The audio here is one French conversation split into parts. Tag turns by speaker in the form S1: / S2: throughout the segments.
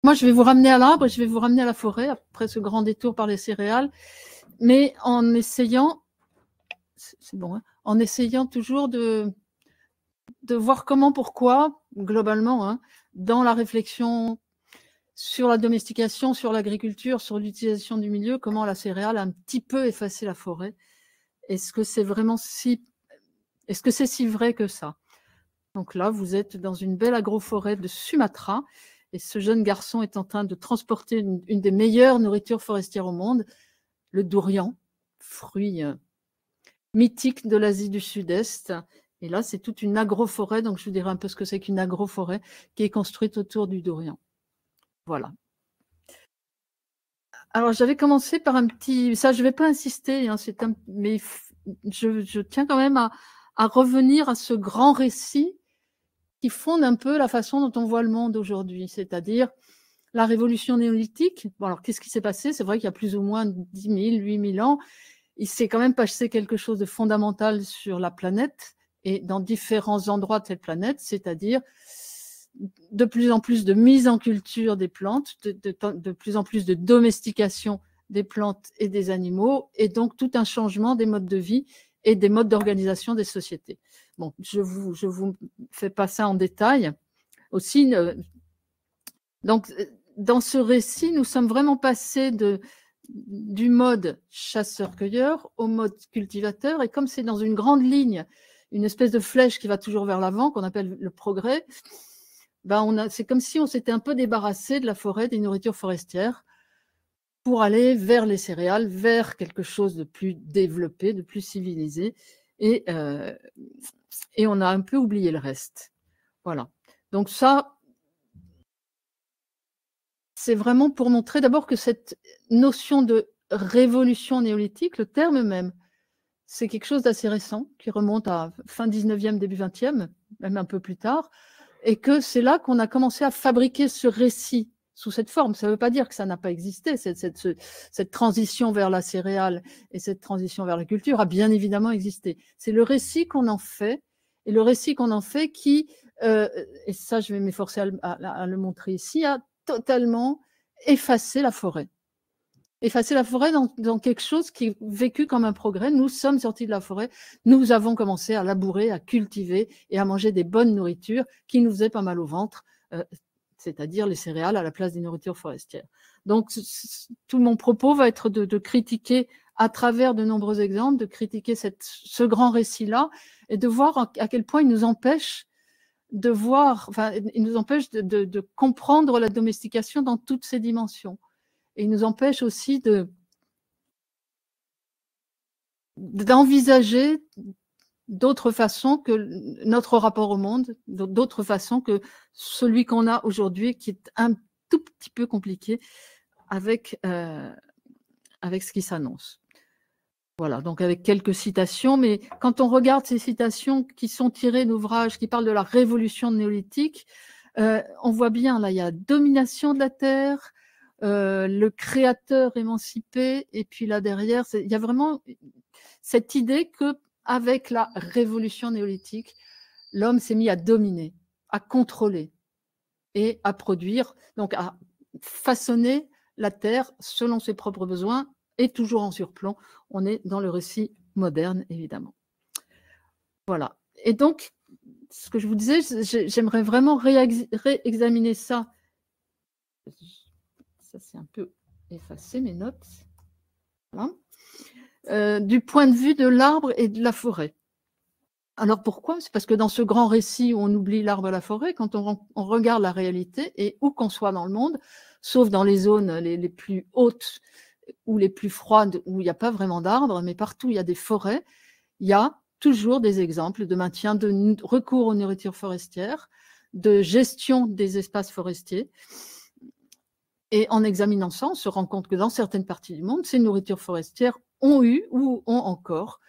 S1: moi, je vais vous ramener à l'arbre et je vais vous ramener à la forêt, après ce grand détour par les céréales, mais en essayant, c'est bon, hein, en essayant toujours de voir comment, pourquoi, globalement, hein, dans la réflexion sur la domestication, sur l'agriculture, sur l'utilisation du milieu, comment la céréale a un petit peu effacé la forêt. Est-ce que c'est vraiment est-ce que c'est si vrai que ça? Donc là, vous êtes dans une belle agroforêt de Sumatra, et ce jeune garçon est en train de transporter une des meilleures nourritures forestières au monde, le dourian, fruit mythique de l'Asie du Sud-Est. Et là, c'est toute une agroforêt, donc je vous dirai un peu ce que c'est qu'une agroforêt, qui est construite autour du dourian. Voilà. Alors, j'avais commencé par un petit... Ça, je ne vais pas insister, hein, mais je tiens quand même à revenir à ce grand récit qui fonde un peu la façon dont on voit le monde aujourd'hui, c'est-à-dire la révolution néolithique. Bon, alors, qu'est-ce qui s'est passé? C'est vrai qu'il y a plus ou moins 10 000, 8 000 ans, il s'est quand même passé quelque chose de fondamental sur la planète et dans différents endroits de cette planète, c'est-à-dire de plus en plus de mise en culture des plantes, de plus en plus de domestication des plantes et des animaux, et donc tout un changement des modes de vie et des modes d'organisation des sociétés. Bon, je vous fais pas ça en détail. Aussi, donc, dans ce récit, nous sommes vraiment passés du mode chasseur-cueilleur au mode cultivateur, et comme c'est dans une grande ligne, une espèce de flèche qui va toujours vers l'avant, qu'on appelle le progrès, ben c'est comme si on s'était un peu débarrassé de la forêt, des nourritures forestières, pour aller vers les céréales, vers quelque chose de plus développé, de plus civilisé, et on a un peu oublié le reste. Voilà. Donc ça, c'est vraiment pour montrer d'abord que cette notion de révolution néolithique, le terme même, c'est quelque chose d'assez récent, qui remonte à fin 19e, début 20e, même un peu plus tard, et que c'est là qu'on a commencé à fabriquer ce récit sous cette forme. Ça ne veut pas dire que ça n'a pas existé, cette transition vers la céréale et cette transition vers la culture a bien évidemment existé. C'est le récit qu'on en fait, et le récit qu'on en fait qui, et ça je vais m'efforcer à le montrer ici, a totalement effacé la forêt. Effacer la forêt dans quelque chose qui est vécu comme un progrès. Nous sommes sortis de la forêt, nous avons commencé à labourer, à cultiver et à manger des bonnes nourritures qui nous faisaient pas mal au ventre, c'est-à-dire les céréales à la place des nourritures forestières. Donc, tout mon propos va être de critiquer à travers de nombreux exemples, de critiquer ce grand récit-là et de voir à quel point il nous empêche de voir, enfin, il nous empêche de comprendre la domestication dans toutes ses dimensions. Et il nous empêche aussi d'envisager d'autres façons que notre rapport au monde, d'autres façons que celui qu'on a aujourd'hui, qui est un tout petit peu compliqué avec ce qui s'annonce. Voilà, donc avec quelques citations, mais quand on regarde ces citations qui sont tirées d'ouvrages qui parlent de la révolution néolithique, on voit bien, là, il y a domination de la terre, le créateur émancipé, et puis là derrière, il y a vraiment cette idée qu'avec la révolution néolithique, l'homme s'est mis à dominer, à contrôler et à produire, donc à façonner la terre selon ses propres besoins et toujours en surplomb. On est dans le récit moderne, évidemment. Voilà. Et donc, ce que je vous disais, j'aimerais vraiment réexaminer ça. Ça, c'est un peu effacé, mes notes. Voilà. Du point de vue de l'arbre et de la forêt. Alors pourquoi? C'est parce que dans ce grand récit où on oublie l'arbre et la forêt, quand on regarde la réalité, et où qu'on soit dans le monde, sauf dans les zones les plus hautes ou les plus froides, où il n'y a pas vraiment d'arbres, mais partout où il y a des forêts, il y a toujours des exemples de maintien, de recours aux nourritures forestières, de gestion des espaces forestiers. Et en examinant ça, on se rend compte que dans certaines parties du monde, ces nourritures forestières ont eu ou ont encore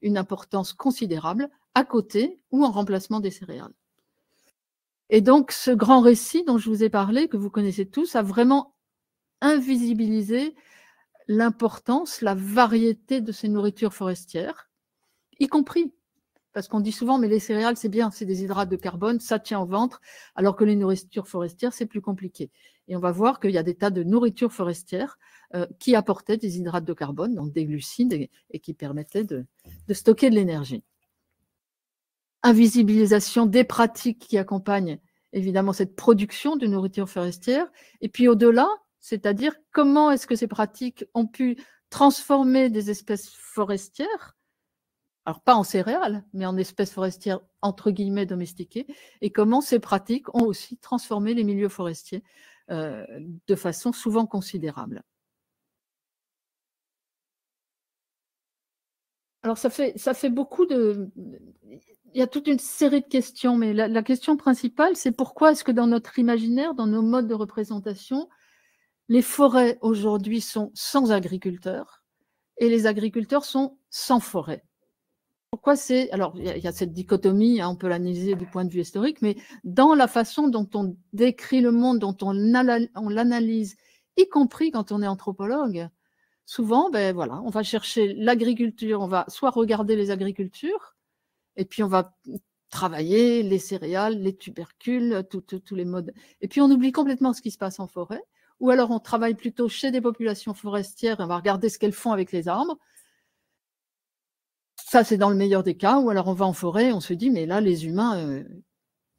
S1: une importance considérable à côté ou en remplacement des céréales. Et donc, ce grand récit dont je vous ai parlé, que vous connaissez tous, a vraiment invisibilisé l'importance, la variété de ces nourritures forestières, y compris, parce qu'on dit souvent, mais les céréales, c'est bien, c'est des hydrates de carbone, ça tient au ventre, alors que les nourritures forestières, c'est plus compliqué. Et on va voir qu'il y a des tas de nourritures forestières qui apportaient des hydrates de carbone, donc des glucides, et qui permettaient de stocker de l'énergie. Invisibilisation des pratiques qui accompagnent évidemment cette production de nourriture forestière. Et puis au-delà, c'est-à-dire comment est-ce que ces pratiques ont pu transformer des espèces forestières, alors pas en céréales, mais en espèces forestières entre guillemets domestiquées, et comment ces pratiques ont aussi transformé les milieux forestiers de façon souvent considérable. Alors ça fait beaucoup de... Il y a toute une série de questions, mais la question principale, c'est pourquoi est-ce que dans notre imaginaire, dans nos modes de représentation, les forêts aujourd'hui sont sans agriculteurs et les agriculteurs sont sans forêt? Pourquoi c'est... Alors, il y a cette dichotomie, hein, on peut l'analyser du point de vue historique, mais dans la façon dont on décrit le monde, dont on l'analyse, y compris quand on est anthropologue, souvent, ben voilà, on va chercher l'agriculture, on va soit regarder les agricultures, et puis on va travailler les céréales, les tubercules, tous les modes. Et puis on oublie complètement ce qui se passe en forêt, ou alors on travaille plutôt chez des populations forestières, et on va regarder ce qu'elles font avec les arbres. Ça, c'est dans le meilleur des cas, ou alors on va en forêt, on se dit, mais là, les humains,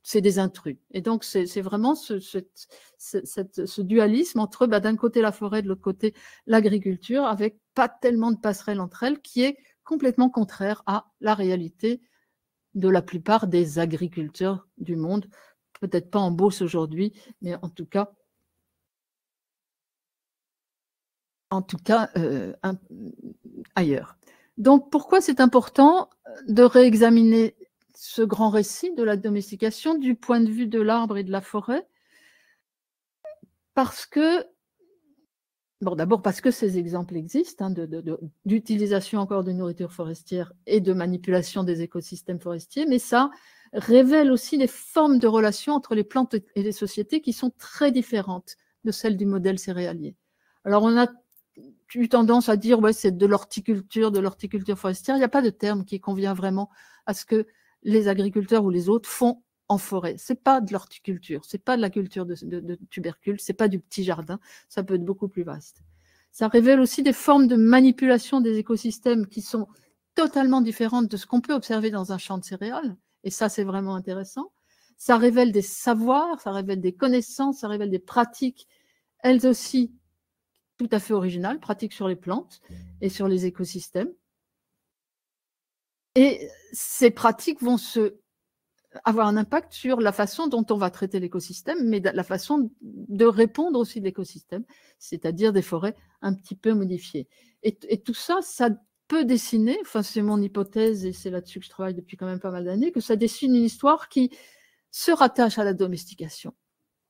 S1: c'est des intrus. Et donc, c'est vraiment ce dualisme entre, d'un côté, la forêt, de l'autre côté, l'agriculture, avec pas tellement de passerelles entre elles, qui est complètement contraire à la réalité de la plupart des agriculteurs du monde. Peut-être pas en Beauce aujourd'hui, mais en tout cas ailleurs. Donc, pourquoi c'est important de réexaminer ce grand récit de la domestication du point de vue de l'arbre et de la forêt? Parce que, bon, d'abord parce que ces exemples existent, hein, d'utilisation encore de nourriture forestière et de manipulation des écosystèmes forestiers, mais ça révèle aussi des formes de relations entre les plantes et les sociétés qui sont très différentes de celles du modèle céréalier. Alors, on a eu tendance à dire, ouais, c'est de l'horticulture forestière. Il n'y a pas de terme qui convient vraiment à ce que les agriculteurs ou les autres font en forêt. C'est pas de l'horticulture, c'est pas de la culture de tubercules, c'est pas du petit jardin, ça peut être beaucoup plus vaste. Ça révèle aussi des formes de manipulation des écosystèmes qui sont totalement différentes de ce qu'on peut observer dans un champ de céréales, et ça, c'est vraiment intéressant. Ça révèle des savoirs, ça révèle des connaissances, ça révèle des pratiques, elles aussi tout à fait originales, pratiques sur les plantes et sur les écosystèmes. Et ces pratiques vont avoir un impact sur la façon dont on va traiter l'écosystème, mais la façon de répondre aussi de l'écosystème, c'est-à-dire des forêts un petit peu modifiées. Et tout ça, ça peut dessiner, enfin c'est mon hypothèse et c'est là-dessus que je travaille depuis quand même pas mal d'années, que ça dessine une histoire qui se rattache à la domestication,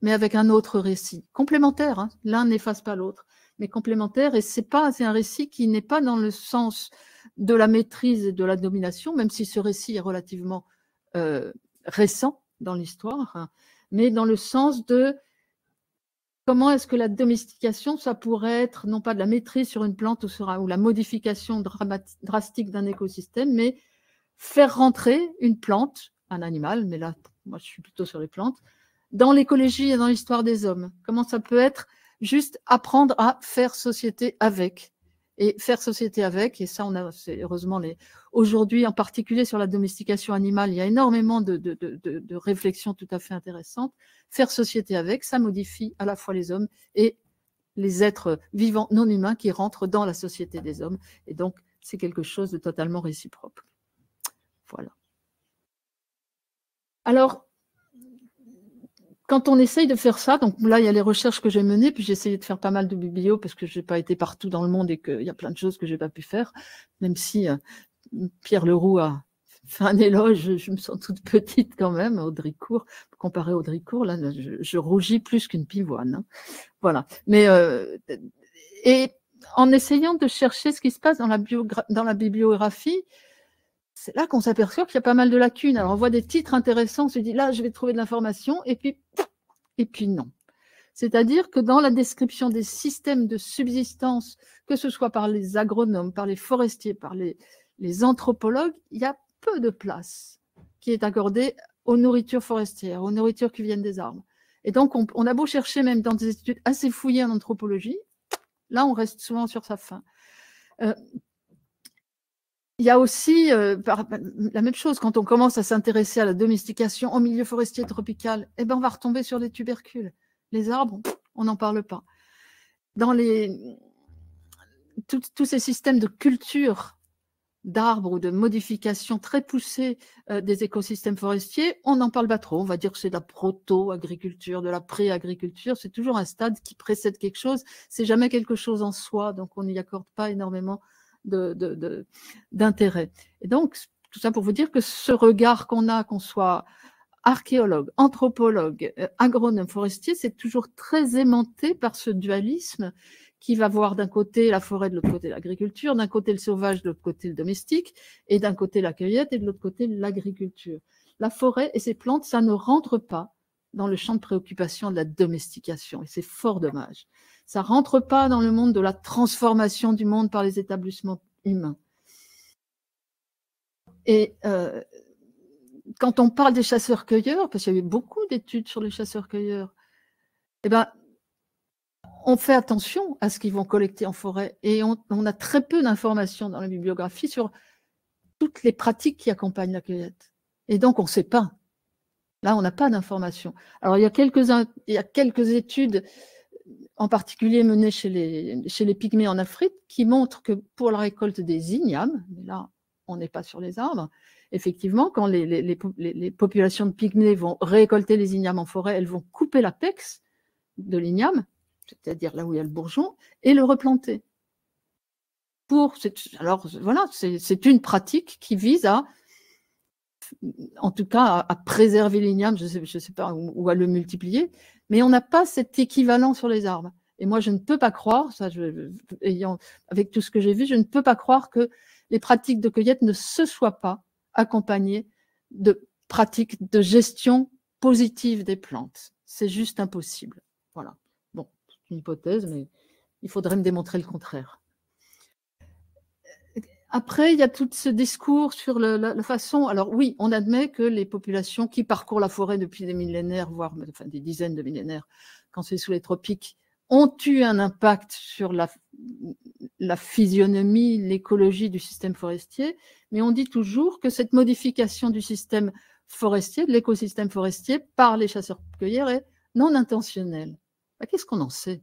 S1: mais avec un autre récit, complémentaire, hein. L'un n'efface pas l'autre, mais complémentaire, et c'est un récit qui n'est pas dans le sens de la maîtrise et de la domination, même si ce récit est relativement récent dans l'histoire, hein, mais dans le sens de comment est-ce que la domestication, ça pourrait être non pas de la maîtrise sur une plante ou la modification drastique d'un écosystème, mais faire rentrer une plante, un animal, mais là, moi je suis plutôt sur les plantes, dans l'écologie et dans l'histoire des hommes. Comment ça peut être juste apprendre à faire société avec. Et faire société avec, et ça, c'est heureusement, aujourd'hui, en particulier sur la domestication animale, il y a énormément de réflexions tout à fait intéressantes. Faire société avec, ça modifie à la fois les hommes et les êtres vivants non humains qui rentrent dans la société des hommes. Et donc, c'est quelque chose de totalement réciproque. Voilà. Alors, quand on essaye de faire ça, donc là, il y a les recherches que j'ai menées, puis j'ai essayé de faire pas mal de biblios parce que je n'ai pas été partout dans le monde et qu'il y a plein de choses que je n'ai pas pu faire, même si Pierre Leroux a fait un éloge, je me sens toute petite quand même, Audricourt, comparé à Audricourt, là, je rougis plus qu'une pivoine. Hein. Voilà. Mais, et en essayant de chercher ce qui se passe dans la bibliographie, c'est là qu'on s'aperçoit qu'il y a pas mal de lacunes. Alors, on voit des titres intéressants, on se dit, là, je vais trouver de l'information, et puis non. C'est-à-dire que dans la description des systèmes de subsistance, que ce soit par les agronomes, par les forestiers, par les anthropologues, il y a peu de place qui est accordée aux nourritures forestières, aux nourritures qui viennent des arbres. Et donc, on a beau chercher même dans des études assez fouillées en anthropologie, là, on reste souvent sur sa fin. Il y a aussi la même chose, quand on commence à s'intéresser à la domestication en milieu forestier tropical, eh ben, on va retomber sur les tubercules. Les arbres, on n'en parle pas. Dans tous ces systèmes de culture d'arbres ou de modification très poussée des écosystèmes forestiers, on n'en parle pas trop. On va dire que c'est de la proto-agriculture, de la pré-agriculture. C'est toujours un stade qui précède quelque chose. C'est jamais quelque chose en soi, donc on n'y accorde pas énormément d'intérêt. Et donc, tout ça pour vous dire que ce regard qu'on a, qu'on soit archéologue, anthropologue, agronome, forestier, c'est toujours très aimanté par ce dualisme qui va voir d'un côté la forêt, de l'autre côté l'agriculture, d'un côté le sauvage, de l'autre côté le domestique, et d'un côté la cueillette et de l'autre côté l'agriculture. La forêt et ses plantes, ça ne rentre pas dans le champ de préoccupation de la domestication, et c'est fort dommage. Ça ne rentre pas dans le monde de la transformation du monde par les établissements humains. Et quand on parle des chasseurs-cueilleurs, parce qu'il y a eu beaucoup d'études sur les chasseurs-cueilleurs, eh ben, on fait attention à ce qu'ils vont collecter en forêt et on a très peu d'informations dans la bibliographie sur toutes les pratiques qui accompagnent la cueillette. Et donc, on ne sait pas. Là, on n'a pas d'informations. Alors, il y a quelques études, en particulier menées chez les pygmées en Afrique, qui montrent que pour la récolte des ignames, mais là, on n'est pas sur les arbres, effectivement, quand les populations de pygmées vont récolter les ignames en forêt, elles vont couper l'apex de l'igname, c'est-à-dire là où il y a le bourgeon, et le replanter. Alors voilà, c'est une pratique qui vise en tout cas, à préserver l'igname, je sais pas, ou à le multiplier, mais on n'a pas cet équivalent sur les arbres. Et moi, je ne peux pas croire, avec tout ce que j'ai vu, je ne peux pas croire que les pratiques de cueillette ne se soient pas accompagnées de pratiques de gestion positive des plantes. C'est juste impossible. Voilà. Bon, c'est une hypothèse, mais il faudrait me démontrer le contraire. Après, il y a tout ce discours sur la façon. Alors oui, on admet que les populations qui parcourent la forêt depuis des millénaires, voire des dizaines de millénaires, quand c'est sous les tropiques, ont eu un impact sur la physionomie, l'écologie du système forestier, mais on dit toujours que cette modification du système forestier, de l'écosystème forestier, par les chasseurs-cueilleurs est non intentionnelle. Qu'est-ce qu'on en sait?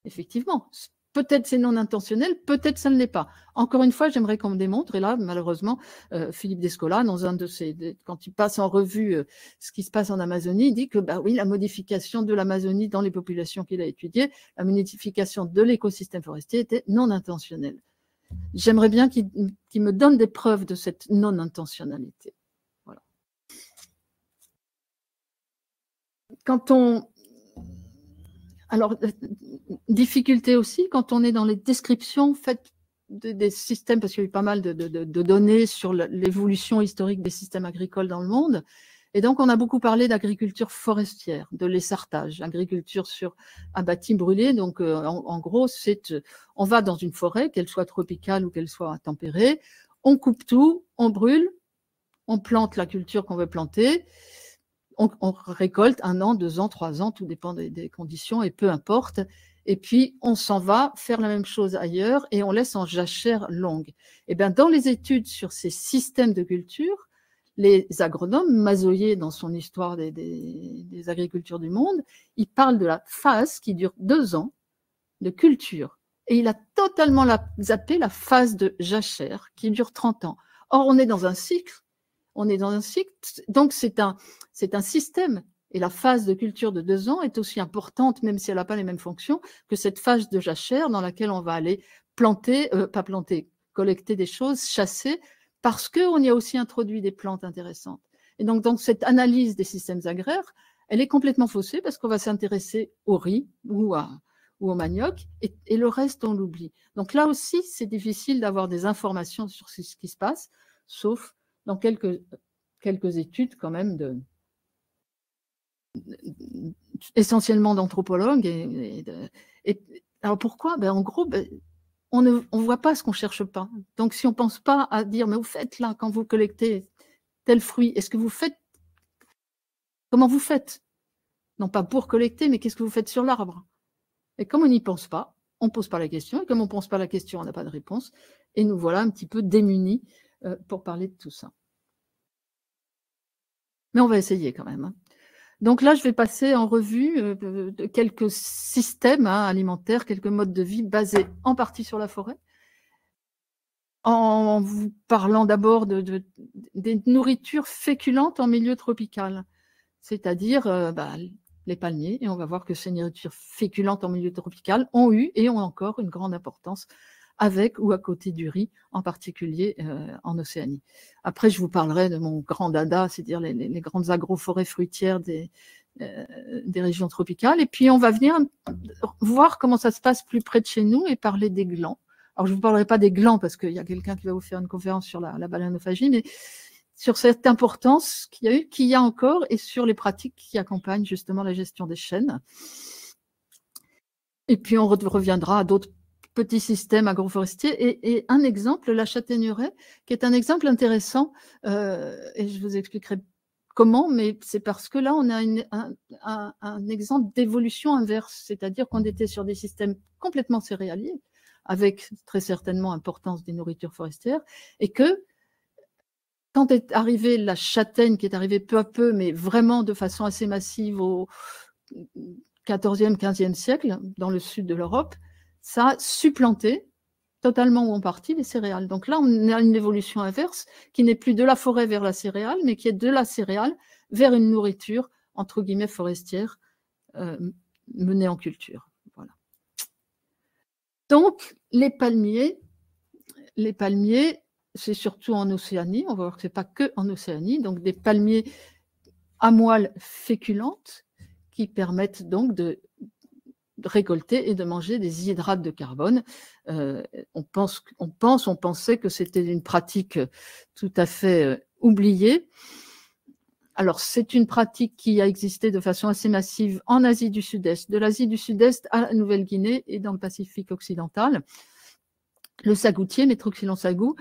S1: Effectivement, peut-être c'est non intentionnel, peut-être ça ne l'est pas. Encore une fois, j'aimerais qu'on me démontre, et là, malheureusement, Philippe Descola, quand il passe en revue ce qui se passe en Amazonie, il dit que oui, la modification de l'Amazonie dans les populations qu'il a étudiées, la modification de l'écosystème forestier était non intentionnelle. J'aimerais bien qu'il me donne des preuves de cette non-intentionnalité. Voilà. Alors, difficulté aussi, quand on est dans les descriptions faites des systèmes, parce qu'il y a eu pas mal de données sur l'évolution historique des systèmes agricoles dans le monde. Et donc, on a beaucoup parlé d'agriculture forestière, de l'essartage, agriculture sur un bâti brûlé. Donc, en gros, on va dans une forêt, qu'elle soit tropicale ou qu'elle soit tempérée, on coupe tout, on brûle, on plante la culture qu'on veut planter, on récolte 1 an, 2 ans, 3 ans, tout dépend des conditions et peu importe. Et puis, on s'en va faire la même chose ailleurs et on laisse en jachère longue. Et bien, dans les études sur ces systèmes de culture, les agronomes, Mazoyer, dans son histoire des agricultures du monde, il parle de la phase qui dure 2 ans de culture. Et il a totalement zappé la phase de jachère qui dure 30 ans. Or, on est dans un cycle. Donc c'est un système. Et la phase de culture de 2 ans est aussi importante, même si elle n'a pas les mêmes fonctions, que cette phase de jachère dans laquelle on va aller collecter des choses, chasser, parce qu'on y a aussi introduit des plantes intéressantes. Et donc, dans cette analyse des systèmes agraires, elle est complètement faussée parce qu'on va s'intéresser au riz ou au manioc, et le reste, on l'oublie. Donc là aussi, c'est difficile d'avoir des informations sur ce qui se passe, sauf dans quelques études quand même essentiellement d'anthropologues. Alors pourquoi? En gros, on ne voit pas ce qu'on ne cherche pas. Donc si on ne pense pas à dire, mais vous faites là, quand vous collectez tel fruit, est-ce que vous faites, comment vous faites? Non pas pour collecter, mais qu'est-ce que vous faites sur l'arbre? Et comme on n'y pense pas, on ne pose pas la question. Et comme on ne pose pas la question, on n'a pas de réponse. Et nous voilà un petit peu démunis pour parler de tout ça. Mais on va essayer quand même. Donc là, je vais passer en revue quelques systèmes alimentaires, quelques modes de vie basés en partie sur la forêt, en vous parlant d'abord des nourritures féculentes en milieu tropical, c'est-à-dire les palmiers. Et on va voir que ces nourritures féculentes en milieu tropical ont eu et ont encore une grande importance avec ou à côté du riz, en particulier en Océanie. Après, je vous parlerai de mon grand dada, c'est-à-dire les grandes agroforêts fruitières des régions tropicales. Et puis, on va venir voir comment ça se passe plus près de chez nous et parler des glands. Alors, je ne vous parlerai pas des glands parce qu'il y a quelqu'un qui va vous faire une conférence sur la balanophagie, mais sur cette importance qu'il y a eu, qu'il y a encore, et sur les pratiques qui accompagnent justement la gestion des chênes. Et puis, on reviendra à d'autres petits systèmes agroforestiers. Et un exemple, la châtaigneraie, qui est un exemple intéressant, et je vous expliquerai comment, mais c'est parce que là, on a un exemple d'évolution inverse, c'est-à-dire qu'on était sur des systèmes complètement céréaliers, avec très certainement importance des nourritures forestières, et que quand est arrivée la châtaigne, qui est arrivée peu à peu, mais vraiment de façon assez massive au XIVe, XVe siècle, dans le sud de l'Europe, ça a supplanté totalement ou en partie les céréales. Donc là, on a une évolution inverse qui n'est plus de la forêt vers la céréale, mais qui est de la céréale vers une nourriture, entre guillemets, forestière, menée en culture. Voilà. Donc, les palmiers, c'est surtout en Océanie. On va voir que ce n'est pas que en Océanie. Donc, des palmiers à moelle féculente qui permettent donc de récolter et de manger des hydrates de carbone. On pensait que c'était une pratique tout à fait oubliée. Alors, c'est une pratique qui a existé de façon assez massive en Asie du Sud-Est, de l'Asie du Sud-Est à la Nouvelle-Guinée et dans le Pacifique occidental. Le sagoutier, Metroxylon sagou,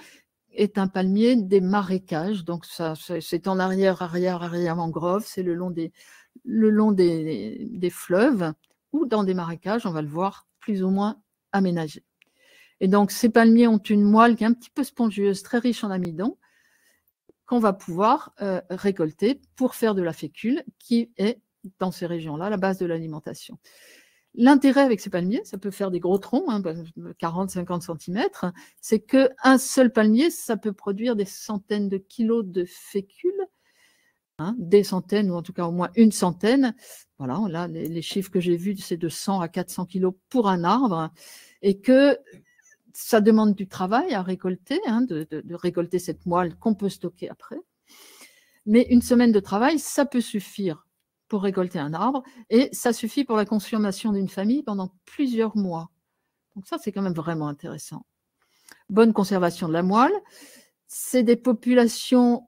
S1: est un palmier des marécages. Donc, ça, c'est en arrière mangrove, c'est le long des fleuves ou dans des marécages, on va le voir, plus ou moins aménagés. Et donc, ces palmiers ont une moelle qui est un petit peu spongieuse, très riche en amidon, qu'on va pouvoir récolter pour faire de la fécule, qui est, dans ces régions-là, la base de l'alimentation. L'intérêt avec ces palmiers, ça peut faire des gros troncs, 40-50 cm, c'est qu'un seul palmier, ça peut produire des centaines de kilos de fécule, des centaines, ou en tout cas au moins une centaine. Voilà, là, les chiffres que j'ai vus, c'est de 100 à 400 kilos pour un arbre, et que ça demande du travail à récolter, de récolter cette moelle qu'on peut stocker après. Mais une semaine de travail, ça peut suffire pour récolter un arbre, et ça suffit pour la consommation d'une famille pendant plusieurs mois. Donc ça, c'est quand même vraiment intéressant. Bonne conservation de la moelle. C'est des populations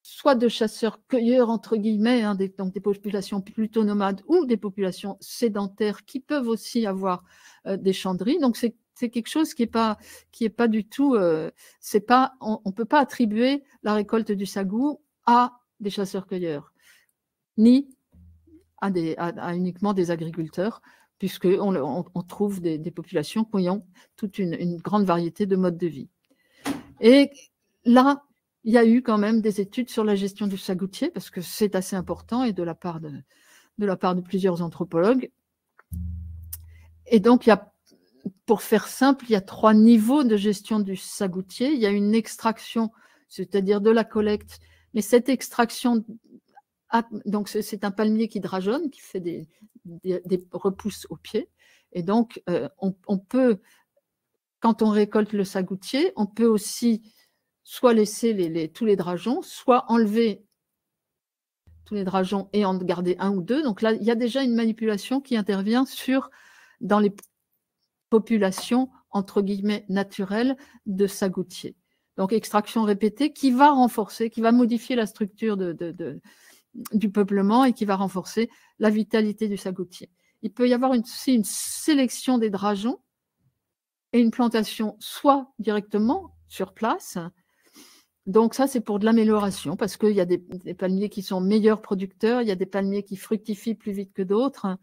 S1: soit de chasseurs-cueilleurs, entre guillemets, donc des populations plutôt nomades, ou des populations sédentaires qui peuvent aussi avoir des chanderies. Donc c'est quelque chose qui est pas du tout, on peut pas attribuer la récolte du sagou à des chasseurs-cueilleurs, ni à uniquement des agriculteurs, puisqu'on trouve des populations qui ont toute une grande variété de modes de vie. Et là, il y a eu quand même des études sur la gestion du sagoutier, parce que c'est assez important, et de la part de plusieurs anthropologues. Et donc, pour faire simple, il y a 3 niveaux de gestion du sagoutier. Il y a une extraction, c'est-à-dire de la collecte, mais cette extraction, donc c'est un palmier qui drageonne, qui fait des repousses au pied. Et donc, on peut, quand on récolte le sagoutier, on peut aussi soit laisser tous les drageons, soit enlever tous les drageons et en garder un ou deux. Donc là, il y a déjà une manipulation qui intervient dans les populations, entre guillemets, naturelles de sagoutiers. Donc, extraction répétée qui va renforcer, qui va modifier la structure du peuplement et qui va renforcer la vitalité du sagoutier. Il peut y avoir aussi une sélection des drageons et une plantation soit directement sur place, Donc ça, c'est pour de l'amélioration, parce qu'il y a des palmiers qui sont meilleurs producteurs, il y a des palmiers qui fructifient plus vite que d'autres,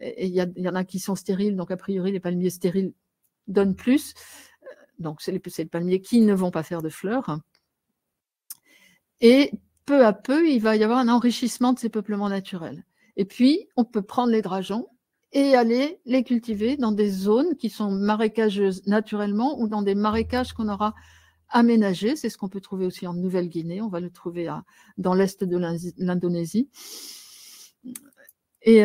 S1: et il y en a qui sont stériles, donc a priori, les palmiers stériles donnent plus. Donc c'est les palmiers qui ne vont pas faire de fleurs. Et peu à peu, il va y avoir un enrichissement de ces peuplements naturels. Et puis, on peut prendre les drageons et aller les cultiver dans des zones qui sont marécageuses naturellement ou dans des marécages qu'on aura aménagés. C'est ce qu'on peut trouver aussi en Nouvelle-Guinée. On va le trouver dans l'est de l'Indonésie. Et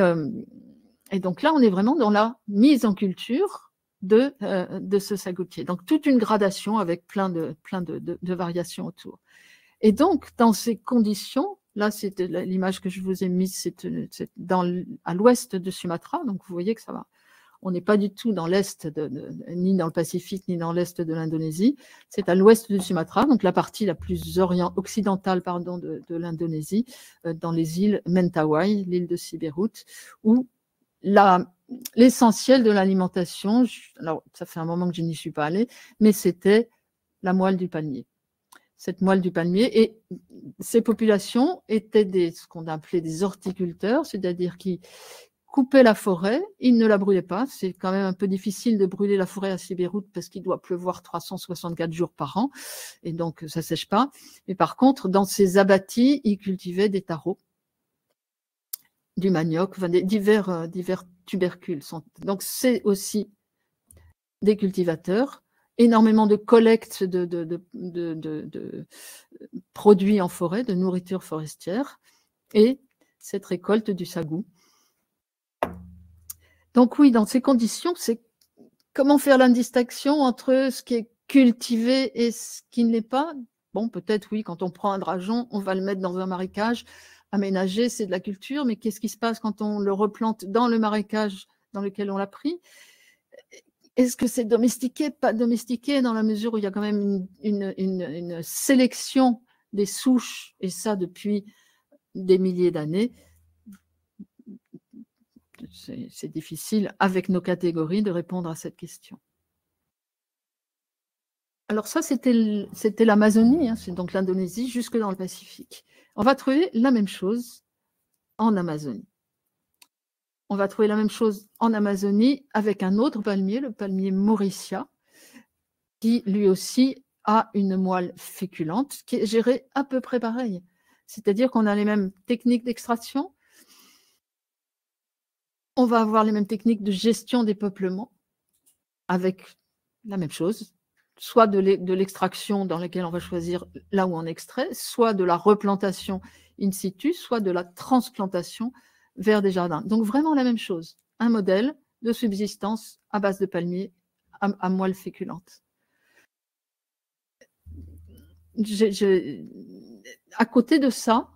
S1: donc là, on est vraiment dans la mise en culture de ce sagoutier. Donc, toute une gradation avec plein de variations autour. Et donc, dans ces conditions, là, c'est l'image que je vous ai mise, c'est à l'ouest de Sumatra. Donc, vous voyez que ça va. On n'est pas du tout dans l'est, ni dans le Pacifique, ni dans l'est de l'Indonésie. C'est à l'ouest de Sumatra, donc la partie la plus occidentale de l'Indonésie, dans les îles Mentawai, l'île de Siberut, où l'essentiel de l'alimentation, alors ça fait un moment que je n'y suis pas allée, mais c'était la moelle du palmier. Cette moelle du palmier, et ces populations étaient ce qu'on appelait des horticulteurs, c'est-à-dire qui coupaient la forêt, ils ne la brûlaient pas. C'est quand même un peu difficile de brûler la forêt à Siberut parce qu'il doit pleuvoir 364 jours par an, et donc ça ne sèche pas. Mais par contre, dans ces abattis, ils cultivaient des taros, du manioc, enfin, divers tubercules. Donc c'est aussi des cultivateurs, énormément de collecte de produits en forêt, de nourriture forestière, et cette récolte du sagou. Donc oui, dans ces conditions, c'est comment faire la distinction entre ce qui est cultivé et ce qui ne l'est pas. Bon, peut-être oui, quand on prend un drageon, on va le mettre dans un marécage aménagé, c'est de la culture, mais qu'est-ce qui se passe quand on le replante dans le marécage dans lequel on l'a pris? Est-ce que c'est domestiqué, pas domestiqué, dans la mesure où il y a quand même une sélection des souches, et ça depuis des milliers d'années? C'est difficile, avec nos catégories, de répondre à cette question. Alors ça, c'était l'Amazonie, hein, c'est donc l'Indonésie, jusque dans le Pacifique. On va trouver la même chose en Amazonie. On va trouver la même chose en Amazonie avec un autre palmier, le palmier Mauricia, qui lui aussi a une moelle féculente, qui est gérée à peu près pareil. C'est-à-dire qu'on a les mêmes techniques d'extraction, on va avoir les mêmes techniques de gestion des peuplements, avec la même chose, soit de l'extraction dans laquelle on va choisir là où on extrait, soit de la replantation in situ, soit de la transplantation vers des jardins. Donc vraiment la même chose, un modèle de subsistance à base de palmiers à moelle féculente. À côté de ça,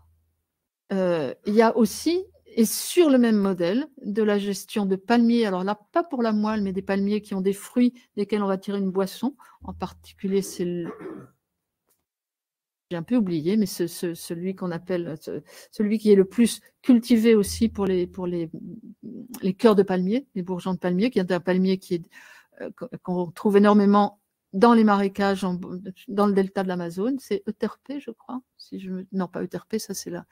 S1: il y a aussi, et sur le même modèle, de la gestion de palmiers. Alors là, pas pour la moelle, mais des palmiers qui ont des fruits desquels on va tirer une boisson. En particulier, j'ai un peu oublié, mais celui qu'on appelle, celui qui est le plus cultivé aussi pour les cœurs de palmier, les bourgeons de palmier, qui est un palmier qu'on trouve énormément dans les marécages, dans le delta de l'Amazone. C'est Euterpe, je crois. Non, pas Euterpe, ça c'est là.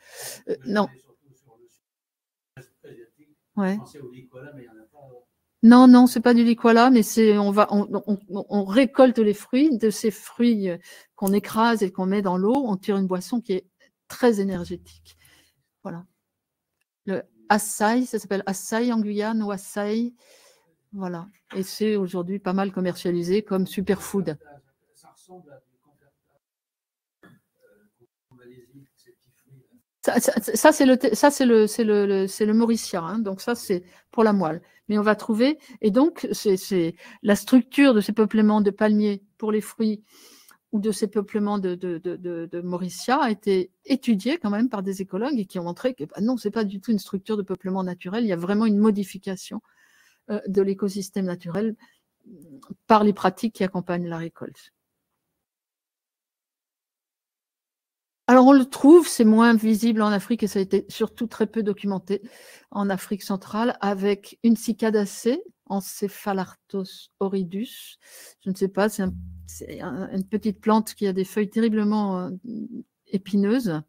S1: Non. Ouais. Non, c'est pas du liquala, mais on récolte les fruits. De ces fruits qu'on écrase et qu'on met dans l'eau, on tire une boisson qui est très énergétique. Voilà. Le açaï, ça s'appelle açaï en Guyane, ou açaï. Voilà. Et c'est aujourd'hui pas mal commercialisé comme superfood. Ça ressemble à Ça, c'est le Mauricia, hein, donc ça, c'est pour la moelle. Mais on va trouver, et donc, c'est la structure de ces peuplements de palmiers pour les fruits ou de ces peuplements de Mauricia a été étudiée quand même par des écologues et qui ont montré que non, c'est pas du tout une structure de peuplement naturel, il y a vraiment une modification de l'écosystème naturel par les pratiques qui accompagnent la récolte. Alors on le trouve, c'est moins visible en Afrique et ça a été surtout très peu documenté en Afrique centrale avec une cicadacée, Encephalartos horridus. Je ne sais pas, c'est une petite plante qui a des feuilles terriblement épineuses.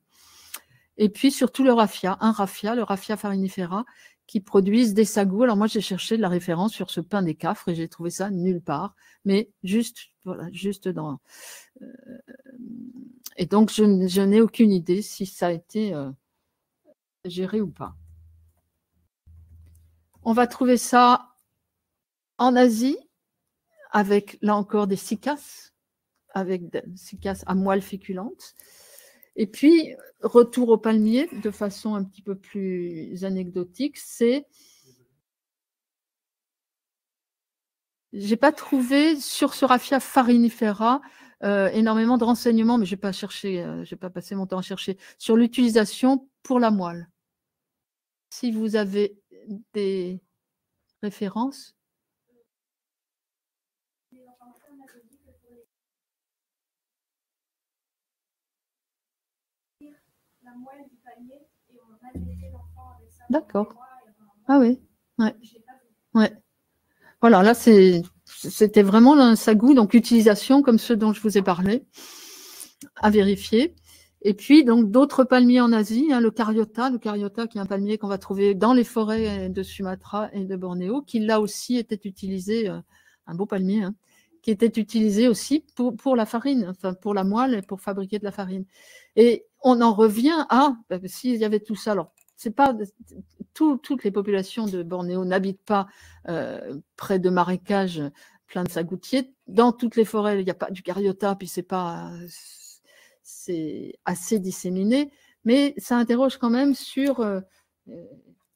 S1: Et puis surtout le raffia, le raffia farinifera, qui produisent des sagous. Alors moi j'ai cherché de la référence sur ce pain des Cafres et j'ai trouvé ça nulle part, mais juste dans. Et donc je n'ai aucune idée si ça a été géré ou pas. On va trouver ça en Asie avec là encore des cycas, avec des cycas à moelle féculente. Et puis, retour au palmier, de façon un petit peu plus anecdotique, c'est... J'ai pas trouvé sur ce raffia farinifera énormément de renseignements, mais j'ai pas cherché, j'ai pas passé mon temps à chercher, sur l'utilisation pour la moelle. Si vous avez des références. D'accord. Ah oui. Ouais. Ouais. Voilà, là, c'était vraiment un sagou, donc utilisation comme ceux dont je vous ai parlé, à vérifier. Et puis, donc, d'autres palmiers en Asie, hein, le Caryota qui est un palmier qu'on va trouver dans les forêts de Sumatra et de Bornéo, qui là aussi était utilisé, un beau palmier, hein, qui était utilisé aussi pour la farine, enfin pour la moelle et pour fabriquer de la farine. Et on en revient à, s'il y avait tout ça, alors, c'est pas toutes les populations de Bornéo n'habitent pas près de marécages pleins de sagoutiers. Dans toutes les forêts, il n'y a pas du Caryota, puis c'est assez disséminé, mais ça interroge quand même sur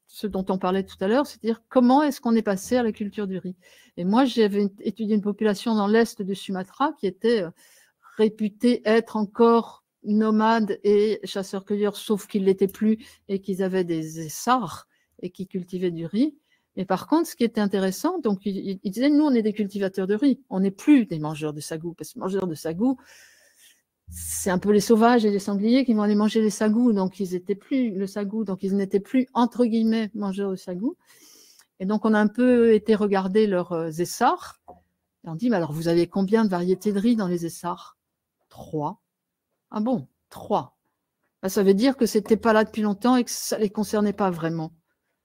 S1: ce dont on parlait tout à l'heure, c'est-à-dire comment est-ce qu'on est passé à la culture du riz. Et moi, j'avais étudié une population dans l'est de Sumatra qui était réputée être encore nomades et chasseurs-cueilleurs, sauf qu'ils ne l'étaient plus et qu'ils avaient des essarts et qui cultivaient du riz. Mais par contre, ce qui était intéressant, donc ils disaient, nous, on est des cultivateurs de riz, on n'est plus des mangeurs de sagou, parce que mangeurs de sagou, c'est un peu les sauvages et les sangliers qui vont aller manger les sagous, donc ils n'étaient plus le sagou, donc ils n'étaient plus, entre guillemets, mangeurs de sagou. Et donc, on a un peu été regarder leurs essarts, et on dit, mais alors, vous avez combien de variétés de riz dans les essarts? 3. Ah bon, 3. Ça veut dire que c'était pas là depuis longtemps et que ça les concernait pas vraiment.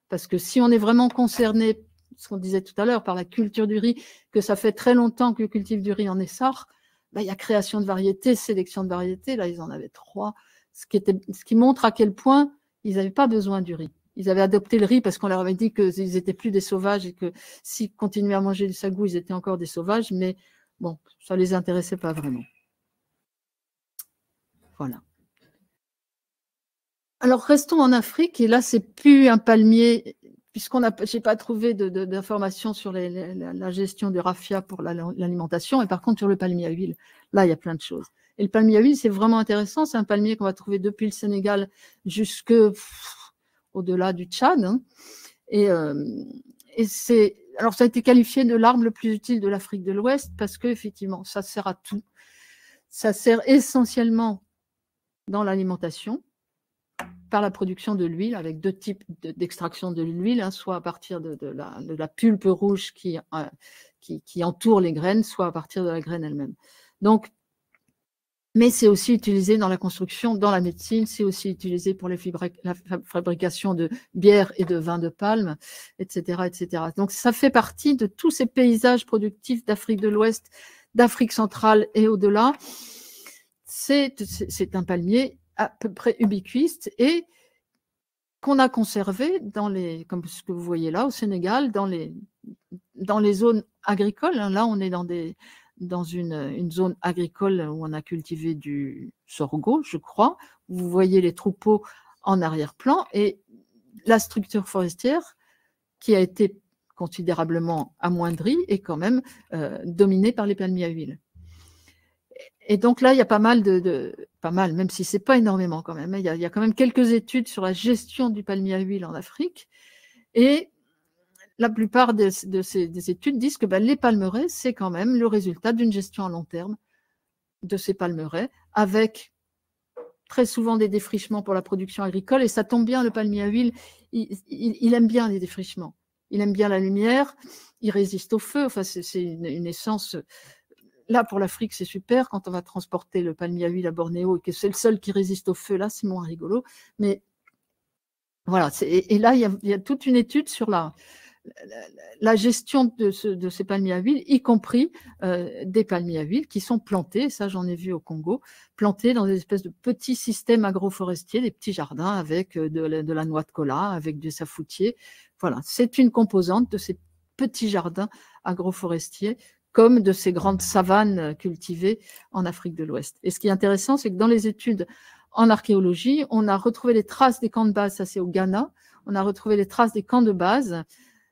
S1: Parce que si on est vraiment concerné, ce qu'on disait tout à l'heure, par la culture du riz, que ça fait très longtemps que cultive du riz en essart, il y a création de variétés, sélection de variétés. Là, ils en avaient 3, ce qui montre à quel point ils n'avaient pas besoin du riz. Ils avaient adopté le riz parce qu'on leur avait dit qu'ils n'étaient plus des sauvages et que s'ils continuaient à manger du sagou, ils étaient encore des sauvages. Mais bon, ça ne les intéressait pas vraiment. Voilà. Alors, restons en Afrique, et là, c'est plus un palmier, puisqu'on a, j'ai pas trouvé d'informations sur la gestion du raffia pour l'alimentation, et par contre, sur le palmier à huile, là, il y a plein de choses. Et le palmier à huile, c'est vraiment intéressant, c'est un palmier qu'on va trouver depuis le Sénégal jusque au-delà du Tchad, hein. Et alors, ça a été qualifié de l'arbre le plus utile de l'Afrique de l'Ouest, parce que, effectivement, ça sert à tout. Ça sert essentiellement dans l'alimentation, par la production de l'huile, avec 2 types d'extraction de l'huile, hein, soit à partir de la pulpe rouge qui entoure les graines, soit à partir de la graine elle-même. Donc, mais c'est aussi utilisé dans la construction, dans la médecine, c'est aussi utilisé pour la fabrication de bière et de vin de palme, etc., etc. Donc, ça fait partie de tous ces paysages productifs d'Afrique de l'Ouest, d'Afrique centrale et au-delà. C'est un palmier à peu près ubiquiste et qu'on a conservé comme ce que vous voyez là au Sénégal, dans les zones agricoles. Là, on est dans une zone agricole où on a cultivé du sorgho, je crois. Vous voyez les troupeaux en arrière-plan et la structure forestière qui a été considérablement amoindrie est quand même dominée par les palmiers à huile. Et donc là, il y a pas mal même si ce n'est pas énormément quand même, il y a quand même quelques études sur la gestion du palmier à huile en Afrique. Et la plupart des études disent que les palmeraies, c'est quand même le résultat d'une gestion à long terme de ces palmeraies, avec très souvent des défrichements pour la production agricole, et ça tombe bien, le palmier à huile, il aime bien les défrichements. Il aime bien la lumière, il résiste au feu, enfin c'est une essence. Là, pour l'Afrique, c'est super, quand on va transporter le palmier à huile à Bornéo, et que c'est le seul qui résiste au feu, là, c'est moins rigolo. Mais voilà, et là, il y a toute une étude sur la gestion de ces palmiers à huile, y compris des palmiers à huile qui sont plantés, ça j'en ai vu au Congo, plantés dans des espèces de petits systèmes agroforestiers, des petits jardins avec de la noix de cola, avec du safoutier. Voilà, c'est une composante de ces petits jardins agroforestiers comme de ces grandes savanes cultivées en Afrique de l'Ouest. Et ce qui est intéressant, c'est que dans les études en archéologie, on a retrouvé les traces des camps de base, ça c'est au Ghana, on a retrouvé les traces des camps de base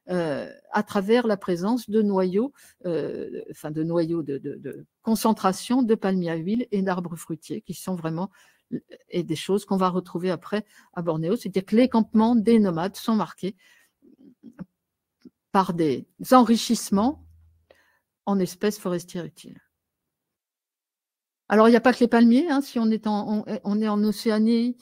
S1: à travers la présence de noyaux, de concentration de palmiers à huile et d'arbres fruitiers, qui sont vraiment et des choses qu'on va retrouver après à Bornéo. C'est-à-dire que les campements des nomades sont marqués par des enrichissements en espèces forestières utiles. Alors, il n'y a pas que les palmiers, hein, si on est en Océanie,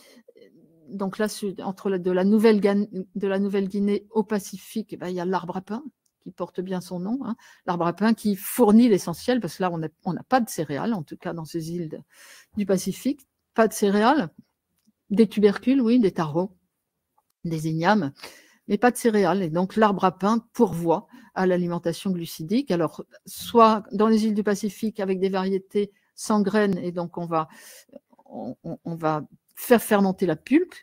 S1: donc là, de la Nouvelle-Guinée au Pacifique, il y a l'arbre à pain qui porte bien son nom, hein, l'arbre à pain qui fournit l'essentiel, parce que là, on n'a pas de céréales, en tout cas dans ces îles du Pacifique, pas de céréales, des tubercules, oui, des taros, des ignames, mais pas de céréales. Et donc, l'arbre à pain pourvoit à l'alimentation glucidique. Alors, soit dans les îles du Pacifique avec des variétés sans graines, et donc on va faire fermenter la pulpe,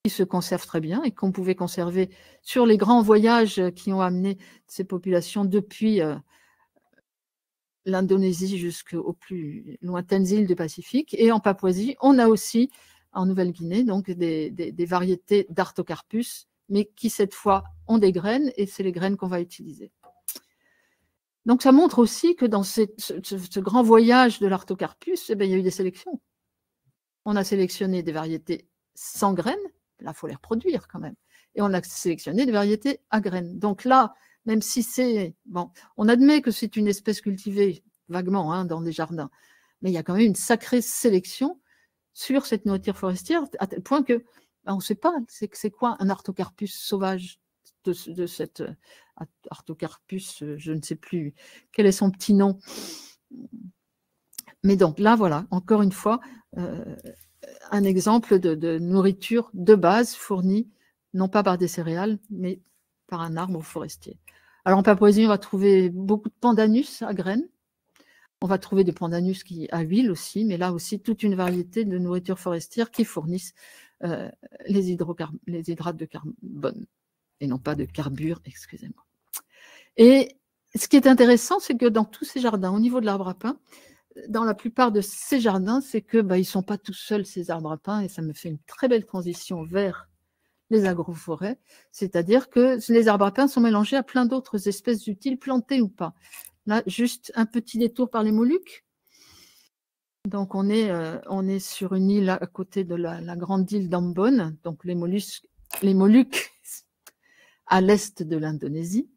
S1: qui se conserve très bien et qu'on pouvait conserver sur les grands voyages qui ont amené ces populations depuis l'Indonésie jusqu'aux plus lointaines îles du Pacifique. Et en Papouasie, on a aussi, en Nouvelle-Guinée, donc des variétés d'Artocarpus, mais qui cette fois ont des graines, et c'est les graines qu'on va utiliser. Donc ça montre aussi que dans ce grand voyage de l'Artocarpus, il y a eu des sélections. On a sélectionné des variétés sans graines, là il faut les reproduire quand même, et on a sélectionné des variétés à graines. Donc là, même si c'est, bon, on admet que c'est une espèce cultivée vaguement, hein, dans des jardins, mais il y a quand même une sacrée sélection sur cette nourriture forestière, à tel point que on ne sait pas c'est quoi un Artocarpus sauvage de cette Artocarpus, je ne sais plus quel est son petit nom. Mais donc là, voilà, encore une fois, un exemple de nourriture de base fournie, non pas par des céréales, mais par un arbre forestier. Alors en Papouasie, on va trouver beaucoup de pandanus à graines. On va trouver des pandanus à huile aussi, mais là aussi toute une variété de nourriture forestière qui fournissent les hydrates de carbone, et non pas de carbure, excusez-moi. Et ce qui est intéressant, c'est que dans tous ces jardins, au niveau de l'arbre à pain, dans la plupart de ces jardins, c'est que ils ne sont pas tout seuls, ces arbres à pain, et ça me fait une très belle transition vers les agroforêts, c'est-à-dire que les arbres à pain sont mélangés à plein d'autres espèces utiles, plantées ou pas. Là, juste un petit détour par les Moluques. Donc, on est sur une île à côté de la grande île d'Ambon, donc les Moluques à l'est de l'Indonésie.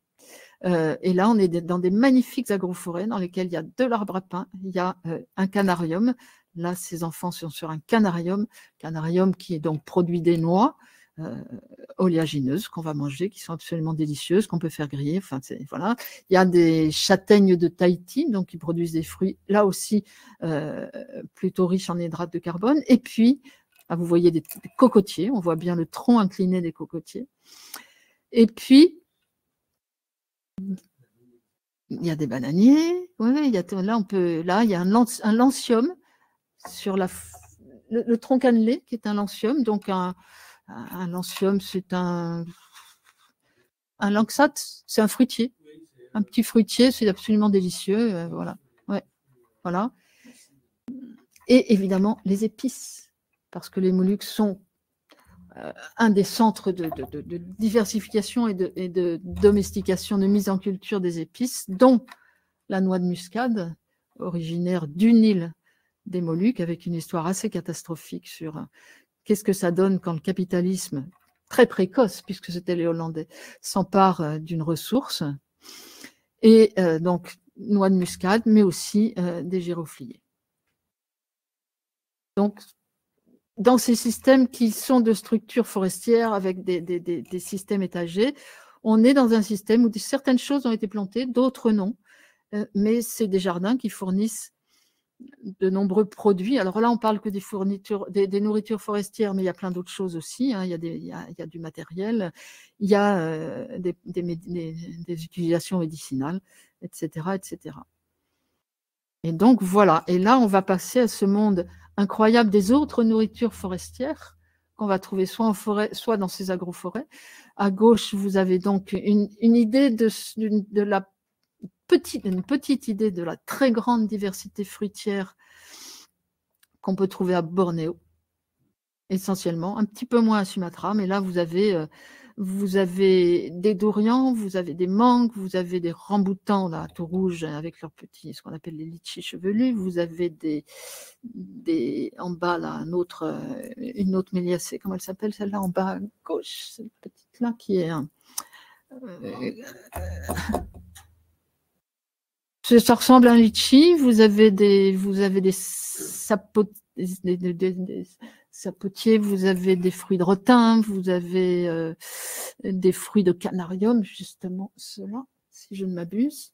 S1: Et là, on est dans des magnifiques agroforêts dans lesquels il y a de l'arbre à pain, il y a un canarium. Là, ces enfants sont sur un canarium qui est donc produit des noix oléagineuses qu'on va manger, qui sont absolument délicieuses, qu'on peut faire griller. Enfin, voilà. Il y a des châtaignes de Tahiti, donc qui produisent des fruits, là aussi plutôt riches en hydrates de carbone. Et puis, vous voyez des cocotiers, on voit bien le tronc incliné des cocotiers. Et puis, il y a des bananiers, ouais, il y a un lancium sur le tronc cannelé, qui est un lancium. Donc un lancium, c'est un lanxate, c'est un fruitier, un petit fruitier, c'est absolument délicieux, voilà. Ouais, voilà. Et évidemment les épices, parce que les Moluques sont un des centres de diversification et de domestication, de mise en culture des épices, dont la noix de muscade, originaire d'une île des Moluques, avec une histoire assez catastrophique sur qu'est-ce que ça donne quand le capitalisme, très précoce, puisque c'était les Hollandais, s'empare d'une ressource. Et donc, noix de muscade, mais aussi des girofliers. Donc, dans ces systèmes qui sont de structures forestières avec des systèmes étagés, on est dans un système où certaines choses ont été plantées, d'autres non. Mais c'est des jardins qui fournissent de nombreux produits. Alors là, on parle que des nourritures forestières, mais il y a plein d'autres choses aussi. Hein. Il y a du matériel, il y a des utilisations médicinales, etc., etc. Et donc, voilà. Et là, on va passer à ce monde incroyable des autres nourritures forestières qu'on va trouver soit en forêt, soit dans ces agroforêts. À gauche, vous avez donc une idée de la une petite idée de la très grande diversité fruitière qu'on peut trouver à Bornéo, essentiellement, un petit peu moins à Sumatra, mais là, vous avez des dourians, vous avez des mangues, vous avez des ramboutans, là, tout rouges, avec leurs petits, ce qu'on appelle les litchis chevelus, vous avez en bas, là, une autre méliacée, comment elle s'appelle, celle-là, en bas à gauche, cette petite-là, qui est ça ressemble à un litchi. Vous avez des sapotiers, vous avez des fruits de rotin, vous avez des fruits de canarium, justement, ceux-là, si je ne m'abuse.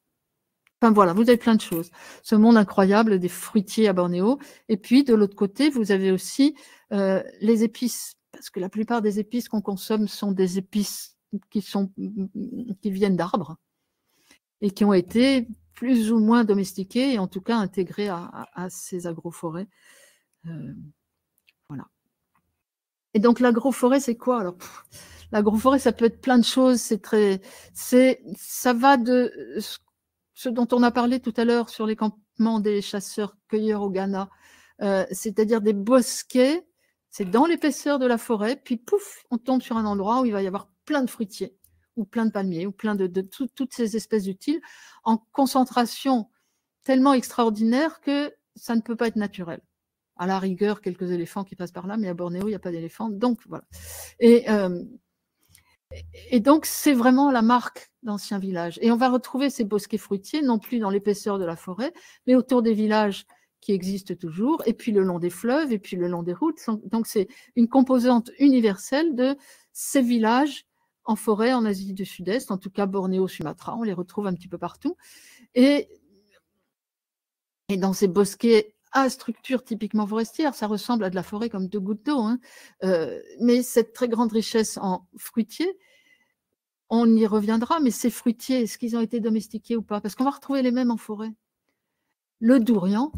S1: Enfin voilà, vous avez plein de choses. Ce monde incroyable des fruitiers à Bornéo. Et puis, de l'autre côté, vous avez aussi les épices, parce que la plupart des épices qu'on consomme sont des épices qui viennent d'arbres et qui ont été plus ou moins domestiqués et en tout cas intégrés à ces agroforêts. Voilà. Et donc l'agroforêt, c'est quoi alors? L'agroforêt, ça peut être plein de choses. Ça va de ce dont on a parlé tout à l'heure sur les campements des chasseurs-cueilleurs au Ghana, c'est-à-dire des bosquets. C'est dans l'épaisseur de la forêt, puis pouf, on tombe sur un endroit où il va y avoir plein de fruitiers, ou plein de palmiers, ou plein de toutes ces espèces utiles, en concentration tellement extraordinaire que ça ne peut pas être naturel. À la rigueur, quelques éléphants qui passent par là, mais à Bornéo, il n'y a pas d'éléphants, donc voilà. Et donc, c'est vraiment la marque d'anciens villages. Et on va retrouver ces bosquets fruitiers, non plus dans l'épaisseur de la forêt, mais autour des villages qui existent toujours, et puis le long des fleuves, et puis le long des routes. Donc, c'est une composante universelle de ces villages en forêt en Asie du Sud-Est, en tout cas Bornéo, Sumatra, on les retrouve un petit peu partout. Et dans ces bosquets à structure typiquement forestière, ça ressemble à de la forêt comme deux gouttes d'eau, hein. Mais cette très grande richesse en fruitiers, on y reviendra, mais ces fruitiers, est-ce qu'ils ont été domestiqués ou pas? Parce qu'on va retrouver les mêmes en forêt. Le dourian,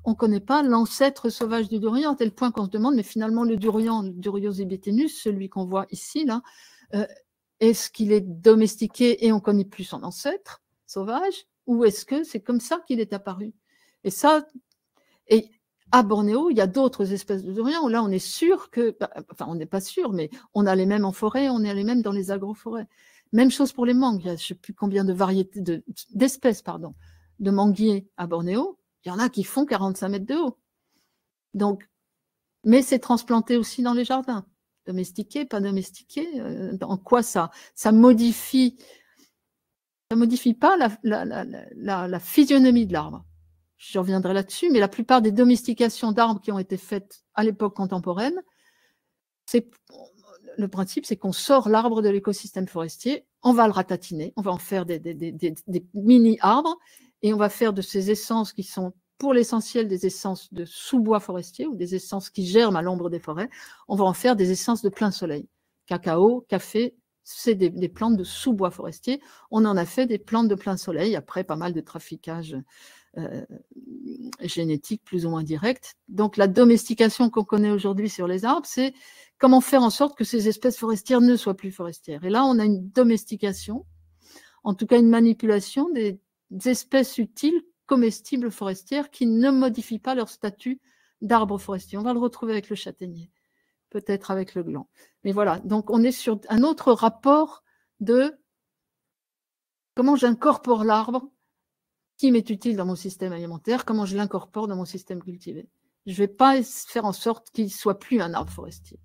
S1: on ne connaît pas l'ancêtre sauvage du dourian, à tel point qu'on se demande, mais finalement le durian, le Durios ibetenus, celui qu'on voit ici, là, est-ce qu'il est domestiqué et on ne connaît plus son ancêtre sauvage, ou est-ce que c'est comme ça qu'il est apparu? Et ça, et à Bornéo, il y a d'autres espèces de durians. Là, on est sûr que, enfin, on n'est pas sûr, mais on a les mêmes en forêt, on a les mêmes dans les agroforêts. Même chose pour les mangues. Il y a je ne sais plus combien de variétés d'espèces, de manguiers à Bornéo. Il y en a qui font 45 mètres de haut. Donc, mais c'est transplanté aussi dans les jardins. Domestiqué, pas domestiqué. En quoi ça modifie? Ça modifie pas la physionomie de l'arbre. Je reviendrai là-dessus, mais la plupart des domestications d'arbres qui ont été faites à l'époque contemporaine, le principe, c'est qu'on sort l'arbre de l'écosystème forestier, on va le ratatiner, on va en faire des mini-arbres, et on va faire de ces essences qui sont pour l'essentiel des essences de sous-bois forestier ou des essences qui germent à l'ombre des forêts, on va en faire des essences de plein soleil. Cacao, café, c'est des plantes de sous-bois forestier. On en a fait des plantes de plein soleil, après pas mal de traficage génétique plus ou moins direct. Donc la domestication qu'on connaît aujourd'hui sur les arbres, c'est comment faire en sorte que ces espèces forestières ne soient plus forestières. Et là, on a une domestication, en tout cas une manipulation des espèces utiles comestibles forestières qui ne modifient pas leur statut d'arbre forestier. On va le retrouver avec le châtaignier, peut-être avec le gland. Mais voilà, donc on est sur un autre rapport de comment j'incorpore l'arbre qui m'est utile dans mon système alimentaire, comment je l'incorpore dans mon système cultivé. Je ne vais pas faire en sorte qu'il ne soit plus un arbre forestier.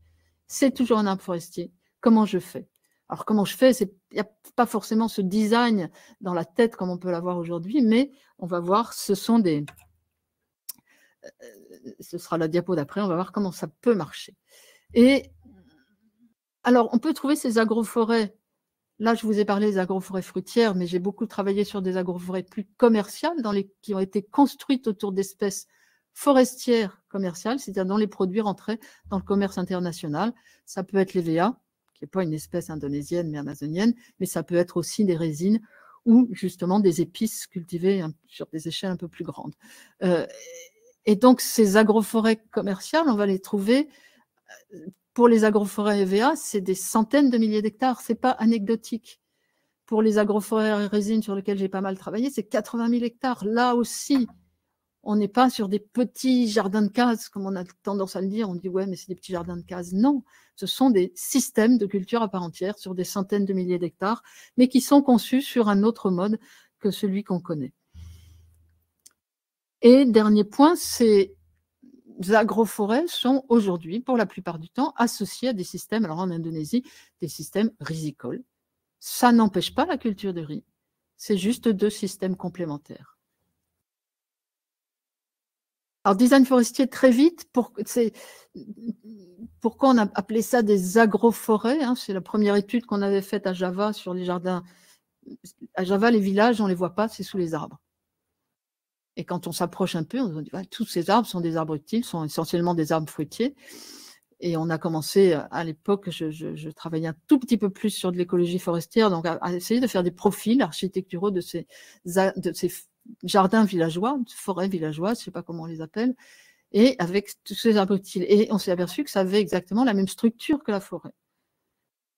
S1: C'est toujours un arbre forestier. Comment je fais? Alors, comment je fais? Il n'y a pas forcément ce design dans la tête comme on peut l'avoir aujourd'hui, mais on va voir, ce sont ce sera la diapo d'après, on va voir comment ça peut marcher. Et alors, on peut trouver ces agroforêts. Là, je vous ai parlé des agroforêts fruitières, mais j'ai beaucoup travaillé sur des agroforêts plus commerciales qui ont été construites autour d'espèces forestières commerciales, c'est-à-dire dont les produits rentraient dans le commerce international. Ça peut être l'EVA, qui n'est pas une espèce indonésienne mais amazonienne, mais ça peut être aussi des résines ou justement des épices cultivées sur des échelles un peu plus grandes. Et donc, ces agroforêts commerciales, on va les trouver. Pour les agroforêts EVA, c'est des centaines de milliers d'hectares, c'est pas anecdotique. Pour les agroforêts résines sur lesquels j'ai pas mal travaillé, c'est 80 000 hectares. Là aussi, on n'est pas sur des petits jardins de cases, comme on a tendance à le dire. On dit, ouais, mais c'est des petits jardins de cases. Non, ce sont des systèmes de culture à part entière sur des centaines de milliers d'hectares, mais qui sont conçus sur un autre mode que celui qu'on connaît. Et dernier point, ces agroforêts sont aujourd'hui, pour la plupart du temps, associés à des systèmes, alors en Indonésie, des systèmes rizicoles. Ça n'empêche pas la culture de riz. C'est juste deux systèmes complémentaires. Alors, design forestier, très vite, pourquoi on a appelé ça des agroforêts, hein, c'est la première étude qu'on avait faite à Java sur les jardins. À Java, les villages, on ne les voit pas, c'est sous les arbres. Et quand on s'approche un peu, on se dit, tous ces arbres sont des arbres utiles, sont essentiellement des arbres fruitiers. Et on a commencé, à l'époque, je travaillais un tout petit peu plus sur de l'écologie forestière, donc à essayer de faire des profils architecturaux de ces jardins villageois, forêts villageoises, je ne sais pas comment on les appelle, et avec tous ces arbres utiles. Et on s'est aperçu que ça avait exactement la même structure que la forêt.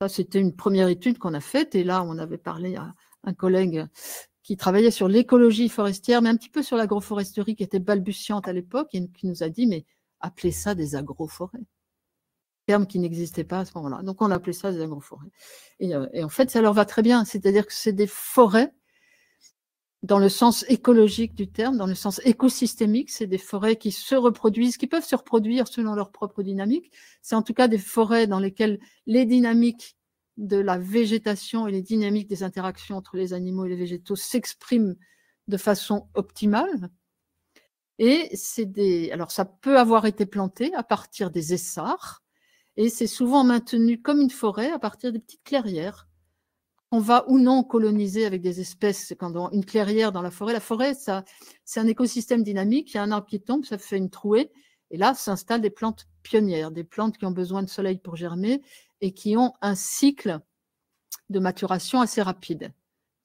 S1: Ça, c'était une première étude qu'on a faite, et là, on avait parlé à un collègue qui travaillait sur l'écologie forestière, mais un petit peu sur l'agroforesterie qui était balbutiante à l'époque, et qui nous a dit, mais appelez ça des agroforêts. Terme qui n'existait pas à ce moment-là. Donc, on appelait ça des agroforêts. Et en fait, ça leur va très bien. C'est-à-dire que c'est des forêts, dans le sens écologique du terme, dans le sens écosystémique, c'est des forêts qui se reproduisent, qui peuvent se reproduire selon leur propre dynamique. C'est en tout cas des forêts dans lesquelles les dynamiques de la végétation et les dynamiques des interactions entre les animaux et les végétaux s'expriment de façon optimale. Et alors ça peut avoir été planté à partir des essarts, et c'est souvent maintenu comme une forêt à partir des petites clairières. On va ou non coloniser avec des espèces. Quand une clairière dans la forêt, c'est un écosystème dynamique. Il y a un arbre qui tombe, ça fait une trouée. Et là, s'installent des plantes pionnières, des plantes qui ont besoin de soleil pour germer et qui ont un cycle de maturation assez rapide.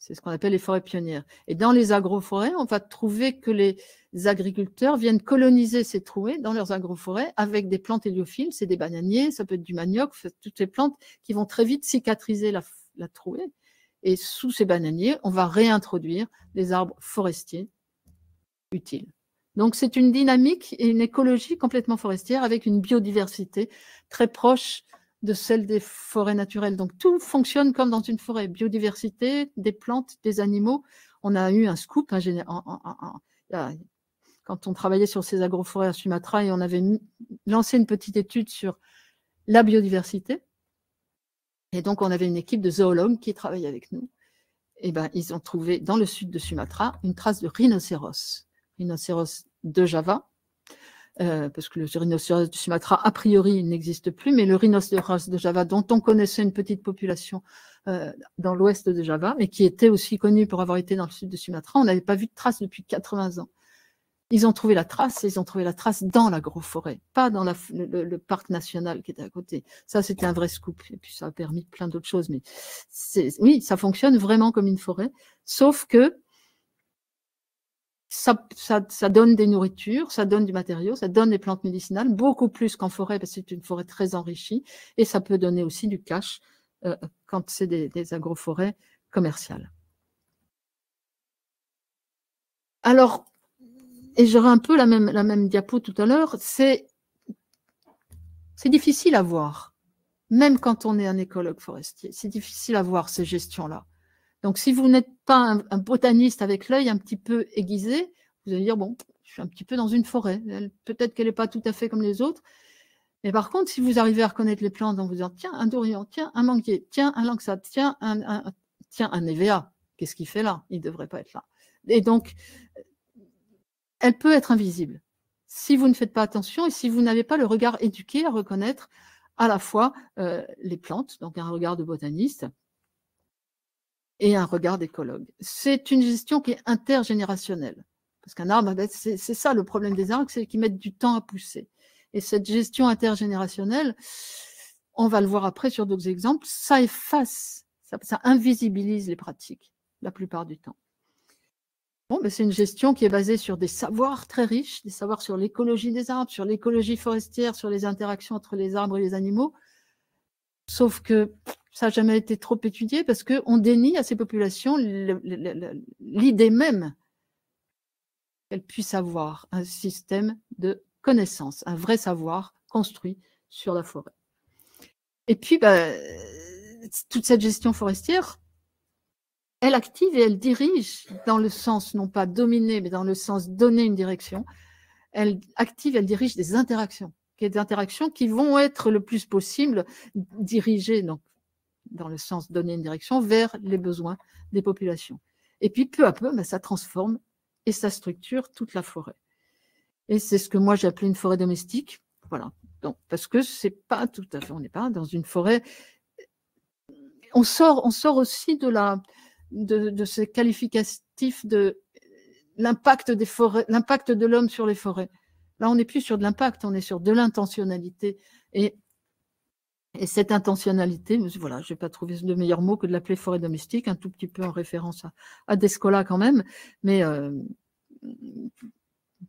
S1: C'est ce qu'on appelle les forêts pionnières. Et dans les agroforêts, on va trouver que les agriculteurs viennent coloniser ces trouées dans leurs agroforêts avec des plantes héliophiles, c'est des bananiers, ça peut être du manioc, toutes ces plantes qui vont très vite cicatriser la trouée. Et sous ces bananiers, on va réintroduire des arbres forestiers utiles. Donc c'est une dynamique et une écologie complètement forestière avec une biodiversité très proche de celle des forêts naturelles. Donc tout fonctionne comme dans une forêt. Biodiversité, des plantes, des animaux. On a eu un scoop quand on travaillait sur ces agroforêts à Sumatra, et on avait lancé une petite étude sur la biodiversité. Et donc on avait une équipe de zoologues qui travaillait avec nous. Et ben, ils ont trouvé dans le sud de Sumatra une trace de rhinocéros de Java, parce que le rhinocéros de Sumatra, a priori, n'existe plus, mais le rhinocéros de Java, dont on connaissait une petite population dans l'ouest de Java, mais qui était aussi connu pour avoir été dans le sud de Sumatra, on n'avait pas vu de trace depuis 80 ans. Ils ont trouvé la trace dans l'agroforêt, pas dans le parc national qui était à côté. Ça, c'était un vrai scoop. Et puis, ça a permis plein d'autres choses. Mais oui, ça fonctionne vraiment comme une forêt, sauf que ça donne des nourritures, ça donne du matériau, ça donne des plantes médicinales, beaucoup plus qu'en forêt, parce que c'est une forêt très enrichie, et ça peut donner aussi du cash quand c'est des agroforêts commerciales. Alors, et j'aurai un peu la même diapo tout à l'heure, c'est difficile à voir, même quand on est un écologue forestier, c'est difficile à voir ces gestions-là. Donc, si vous n'êtes pas un botaniste avec l'œil un petit peu aiguisé, vous allez dire, bon, je suis un petit peu dans une forêt, peut-être qu'elle n'est pas tout à fait comme les autres, mais par contre, si vous arrivez à reconnaître les plantes en vous disant, tiens, un dorian, tiens, un manguier, tiens, un lanxade, tiens, un EVA, qu'est-ce qu'il fait là? Il ne devrait pas être là. Et donc, elle peut être invisible. si vous ne faites pas attention et si vous n'avez pas le regard éduqué à reconnaître à la fois les plantes, donc un regard de botaniste, et un regard d'écologue. C'est une gestion qui est intergénérationnelle. Parce qu'un arbre, c'est ça le problème des arbres, c'est qu'ils mettent du temps à pousser. Et cette gestion intergénérationnelle, on va le voir après sur d'autres exemples, ça efface, ça invisibilise les pratiques la plupart du temps. Bon, ben c'est une gestion qui est basée sur des savoirs très riches, des savoirs sur l'écologie des arbres, sur l'écologie forestière, sur les interactions entre les arbres et les animaux. Sauf que ça n'a jamais été trop étudié parce qu'on dénie à ces populations l'idée même qu'elles puissent avoir un système de connaissances, un vrai savoir construit sur la forêt. Et puis, toute cette gestion forestière, elle active et elle dirige dans le sens, non pas dominer, mais dans le sens donner une direction. Elle active, elle dirige des interactions qui vont être le plus possible dirigées, donc, dans le sens donner une direction vers les besoins des populations. Et puis, peu à peu, ça transforme et ça structure toute la forêt. Et c'est ce que moi j'ai appelé une forêt domestique. Voilà. Donc, parce que c'est pas tout à fait, on n'est pas dans une forêt. On sort aussi de ces qualificatifs de l'impact des forêts, l'impact de l'homme sur les forêts. Là, on n'est plus sur de l'impact, on est sur de l'intentionnalité. Et cette intentionnalité, voilà, je n'ai pas trouvé de meilleur mot que de l'appeler forêt domestique, un tout petit peu en référence à Descola quand même, mais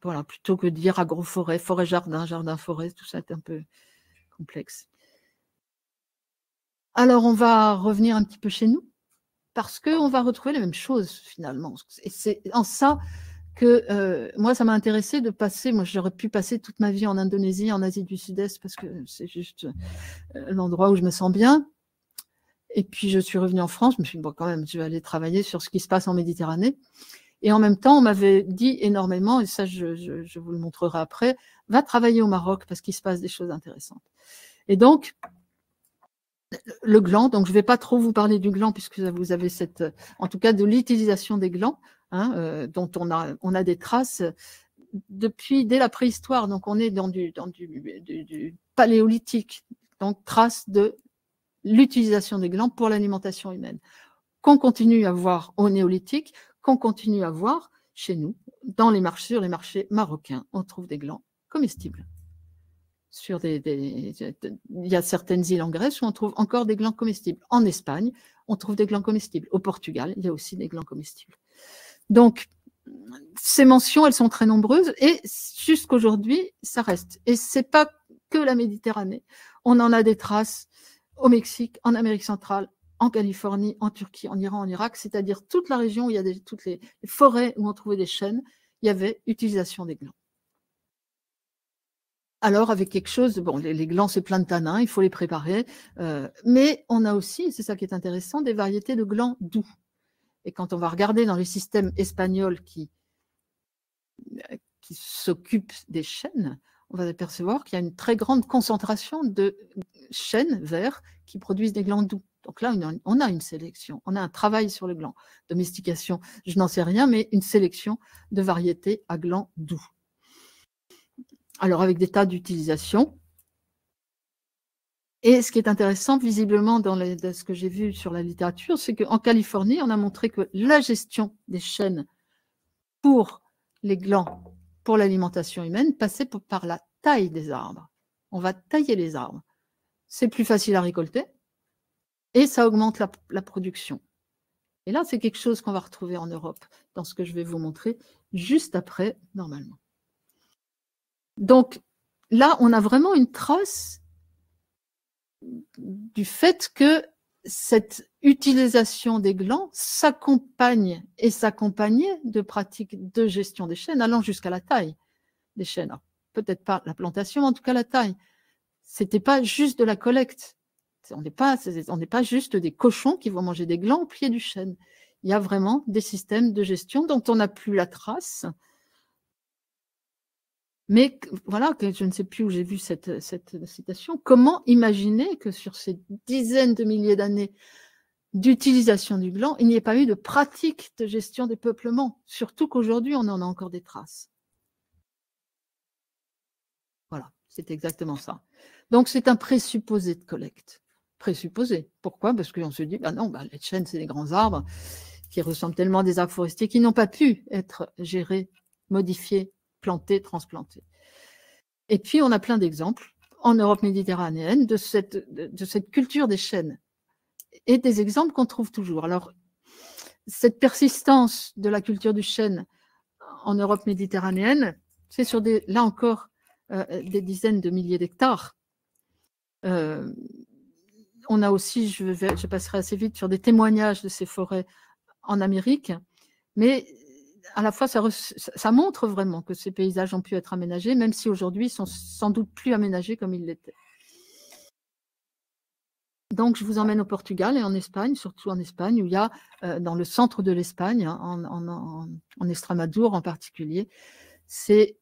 S1: voilà, plutôt que de dire agroforêt, forêt-jardin, jardin-forêt, tout ça est un peu complexe. Alors, on va revenir un petit peu chez nous, parce qu'on va retrouver les mêmes choses finalement. Et c'est en ça que moi, ça m'a intéressé de passer, moi j'aurais pu passer toute ma vie en Indonésie, en Asie du Sud-Est, parce que c'est juste l'endroit où je me sens bien. Et puis je suis revenue en France, je me suis dit, bon, quand même, je vais aller travailler sur ce qui se passe en Méditerranée. Et en même temps, on m'avait dit énormément, et ça je vous le montrerai après, va travailler au Maroc parce qu'il se passe des choses intéressantes. Et donc, le gland, donc je ne vais pas trop vous parler du gland puisque vous avez cette, en tout cas de l'utilisation des glands, dont on a des traces dès la préhistoire, donc on est dans du paléolithique, donc traces de l'utilisation des glands pour l'alimentation humaine, qu'on continue à voir au néolithique, qu'on continue à voir chez nous, sur les marchés marocains, on trouve des glands comestibles. Il y a certaines îles en Grèce où on trouve encore des glands comestibles. En Espagne, on trouve des glands comestibles. Au Portugal, il y a aussi des glands comestibles. Donc, ces mentions, elles sont très nombreuses et jusqu'aujourd'hui, ça reste. Et c'est pas que la Méditerranée. On en a des traces au Mexique, en Amérique centrale, en Californie, en Turquie, en Iran, en Irak, c'est-à-dire toute la région où il y a toutes les forêts où on trouvait des chênes, il y avait utilisation des glands. Alors, avec quelque chose, bon, les glands, c'est plein de tanins, il faut les préparer, mais on a aussi, c'est ça qui est intéressant, des variétés de glands doux. Et quand on va regarder dans les systèmes espagnols qui s'occupent des chênes, on va apercevoir qu'il y a une très grande concentration de chênes verts qui produisent des glands doux. Donc là, on a une sélection, on a un travail sur le gland. Domestication, je n'en sais rien, mais une sélection de variétés à glands doux. Alors, avec des tas d'utilisations. Et ce qui est intéressant, visiblement, dans ce que j'ai vu sur la littérature, c'est qu'en Californie, on a montré que la gestion des chênes pour les glands, pour l'alimentation humaine, passait par la taille des arbres. On va tailler les arbres. C'est plus facile à récolter et ça augmente la production. Et là, c'est quelque chose qu'on va retrouver en Europe, dans ce que je vais vous montrer juste après, normalement. Donc, là, on a vraiment une trace du fait que cette utilisation des glands s'accompagne et s'accompagnait de pratiques de gestion des chênes allant jusqu'à la taille des chênes. Peut-être pas la plantation, mais en tout cas la taille. C'était pas juste de la collecte. On n'est pas juste des cochons qui vont manger des glands au pied du chêne. Il y a vraiment des systèmes de gestion dont on n'a plus la trace. Mais voilà, que je ne sais plus où j'ai vu cette citation. Comment imaginer que sur ces dizaines de milliers d'années d'utilisation du gland, il n'y ait pas eu de pratique de gestion des peuplements, surtout qu'aujourd'hui, on en a encore des traces. Voilà, c'est exactement ça. Donc, c'est un présupposé de collecte. Présupposé. Pourquoi? Parce qu'on se dit, bah non, bah, les chênes, c'est des grands arbres qui ressemblent tellement à des arbres forestiers qui n'ont pas pu être gérés, modifiés, plantés, transplantés. Et puis, on a plein d'exemples en Europe méditerranéenne de cette culture des chênes et des exemples qu'on trouve toujours. Alors, cette persistance de la culture du chêne en Europe méditerranéenne, c'est sur là encore des dizaines de milliers d'hectares. On a aussi, je passerai assez vite, sur des témoignages de ces forêts en Amérique, mais à la fois ça montre vraiment que ces paysages ont pu être aménagés, même si aujourd'hui ils sont sans doute plus aménagés comme ils l'étaient. Donc je vous emmène au Portugal et en Espagne, surtout en Espagne, où il y a dans le centre de l'Espagne, en Extremadure en particulier, c'est,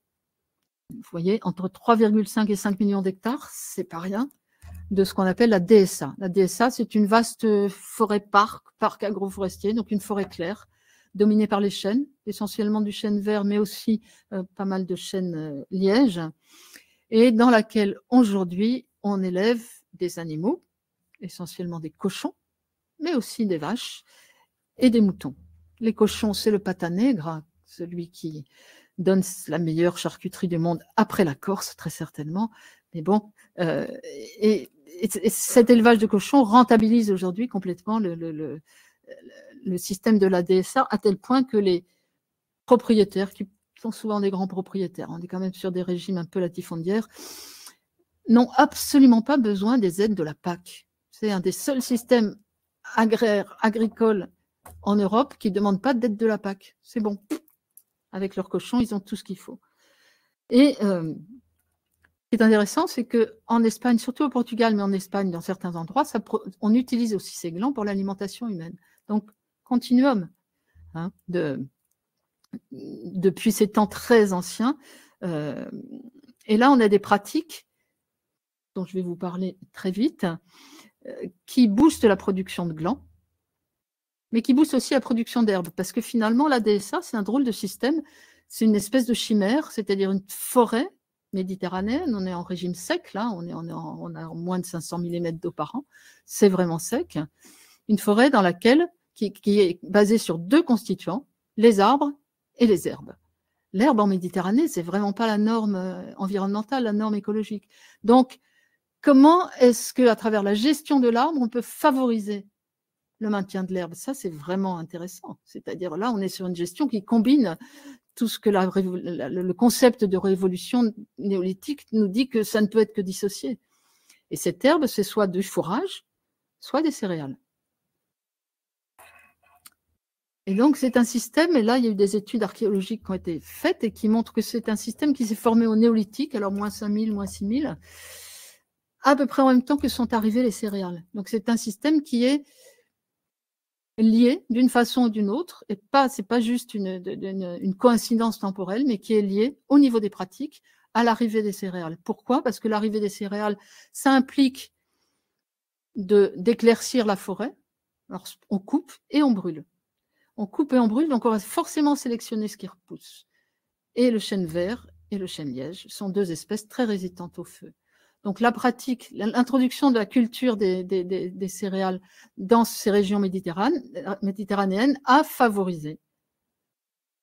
S1: vous voyez, entre 3,5 et 5 millions d'hectares, c'est pas rien, de ce qu'on appelle la DSA. La DSA, c'est une vaste forêt-parc, parc agroforestier, donc une forêt claire, dominée par les chênes, essentiellement du chêne vert, mais aussi pas mal de chênes liège, et dans laquelle aujourd'hui on élève des animaux, essentiellement des cochons, mais aussi des vaches et des moutons. Les cochons, c'est le pata nègre, celui qui donne la meilleure charcuterie du monde après la Corse, très certainement. Mais bon, et cet élevage de cochons rentabilise aujourd'hui complètement le système de la DSA, à tel point que les propriétaires, qui sont souvent des grands propriétaires, on est quand même sur des régimes un peu latifondiaires, n'ont absolument pas besoin des aides de la PAC. C'est un des seuls systèmes agricoles en Europe qui ne demandent pas d'aide de la PAC. C'est bon. Avec leurs cochons, ils ont tout ce qu'il faut. Et ce qui est intéressant, c'est qu'en Espagne, surtout au Portugal, mais en Espagne, dans certains endroits, on utilise aussi ces glands pour l'alimentation humaine. Donc, continuum, hein, depuis ces temps très anciens. Et là, on a des pratiques dont je vais vous parler très vite, qui boostent la production de glands, mais qui boostent aussi la production d'herbes, parce que finalement, la DSA, c'est un drôle de système, c'est une espèce de chimère, c'est-à-dire une forêt méditerranéenne, on est en régime sec, là, on a moins de 500 mm d'eau par an, c'est vraiment sec, une forêt dans laquelle, qui est basée sur deux constituants, les arbres et les herbes. L'herbe en Méditerranée, c'est vraiment pas la norme environnementale, la norme écologique. Donc, comment est-ce qu'à travers la gestion de l'arbre, on peut favoriser le maintien de l'herbe? Ça, c'est vraiment intéressant. C'est-à-dire là, on est sur une gestion qui combine tout ce que le concept de révolution néolithique nous dit que ça ne peut être que dissocié. Et cette herbe, c'est soit du fourrage, soit des céréales. Et donc, c'est un système, et là, il y a eu des études archéologiques qui ont été faites et qui montrent que c'est un système qui s'est formé au néolithique, alors moins 5000, moins 6000, à peu près en même temps que sont arrivées les céréales. Donc, c'est un système qui est lié d'une façon ou d'une autre, et c'est pas juste une coïncidence temporelle, mais qui est lié au niveau des pratiques à l'arrivée des céréales. Pourquoi? Parce que l'arrivée des céréales, ça implique d'éclaircir la forêt. Alors, on coupe et on brûle. On coupe et on brûle, donc on va forcément sélectionner ce qui repousse. Et le chêne vert et le chêne liège sont deux espèces très résistantes au feu. Donc la pratique, l'introduction de la culture des céréales dans ces régions méditerranéennes a favorisé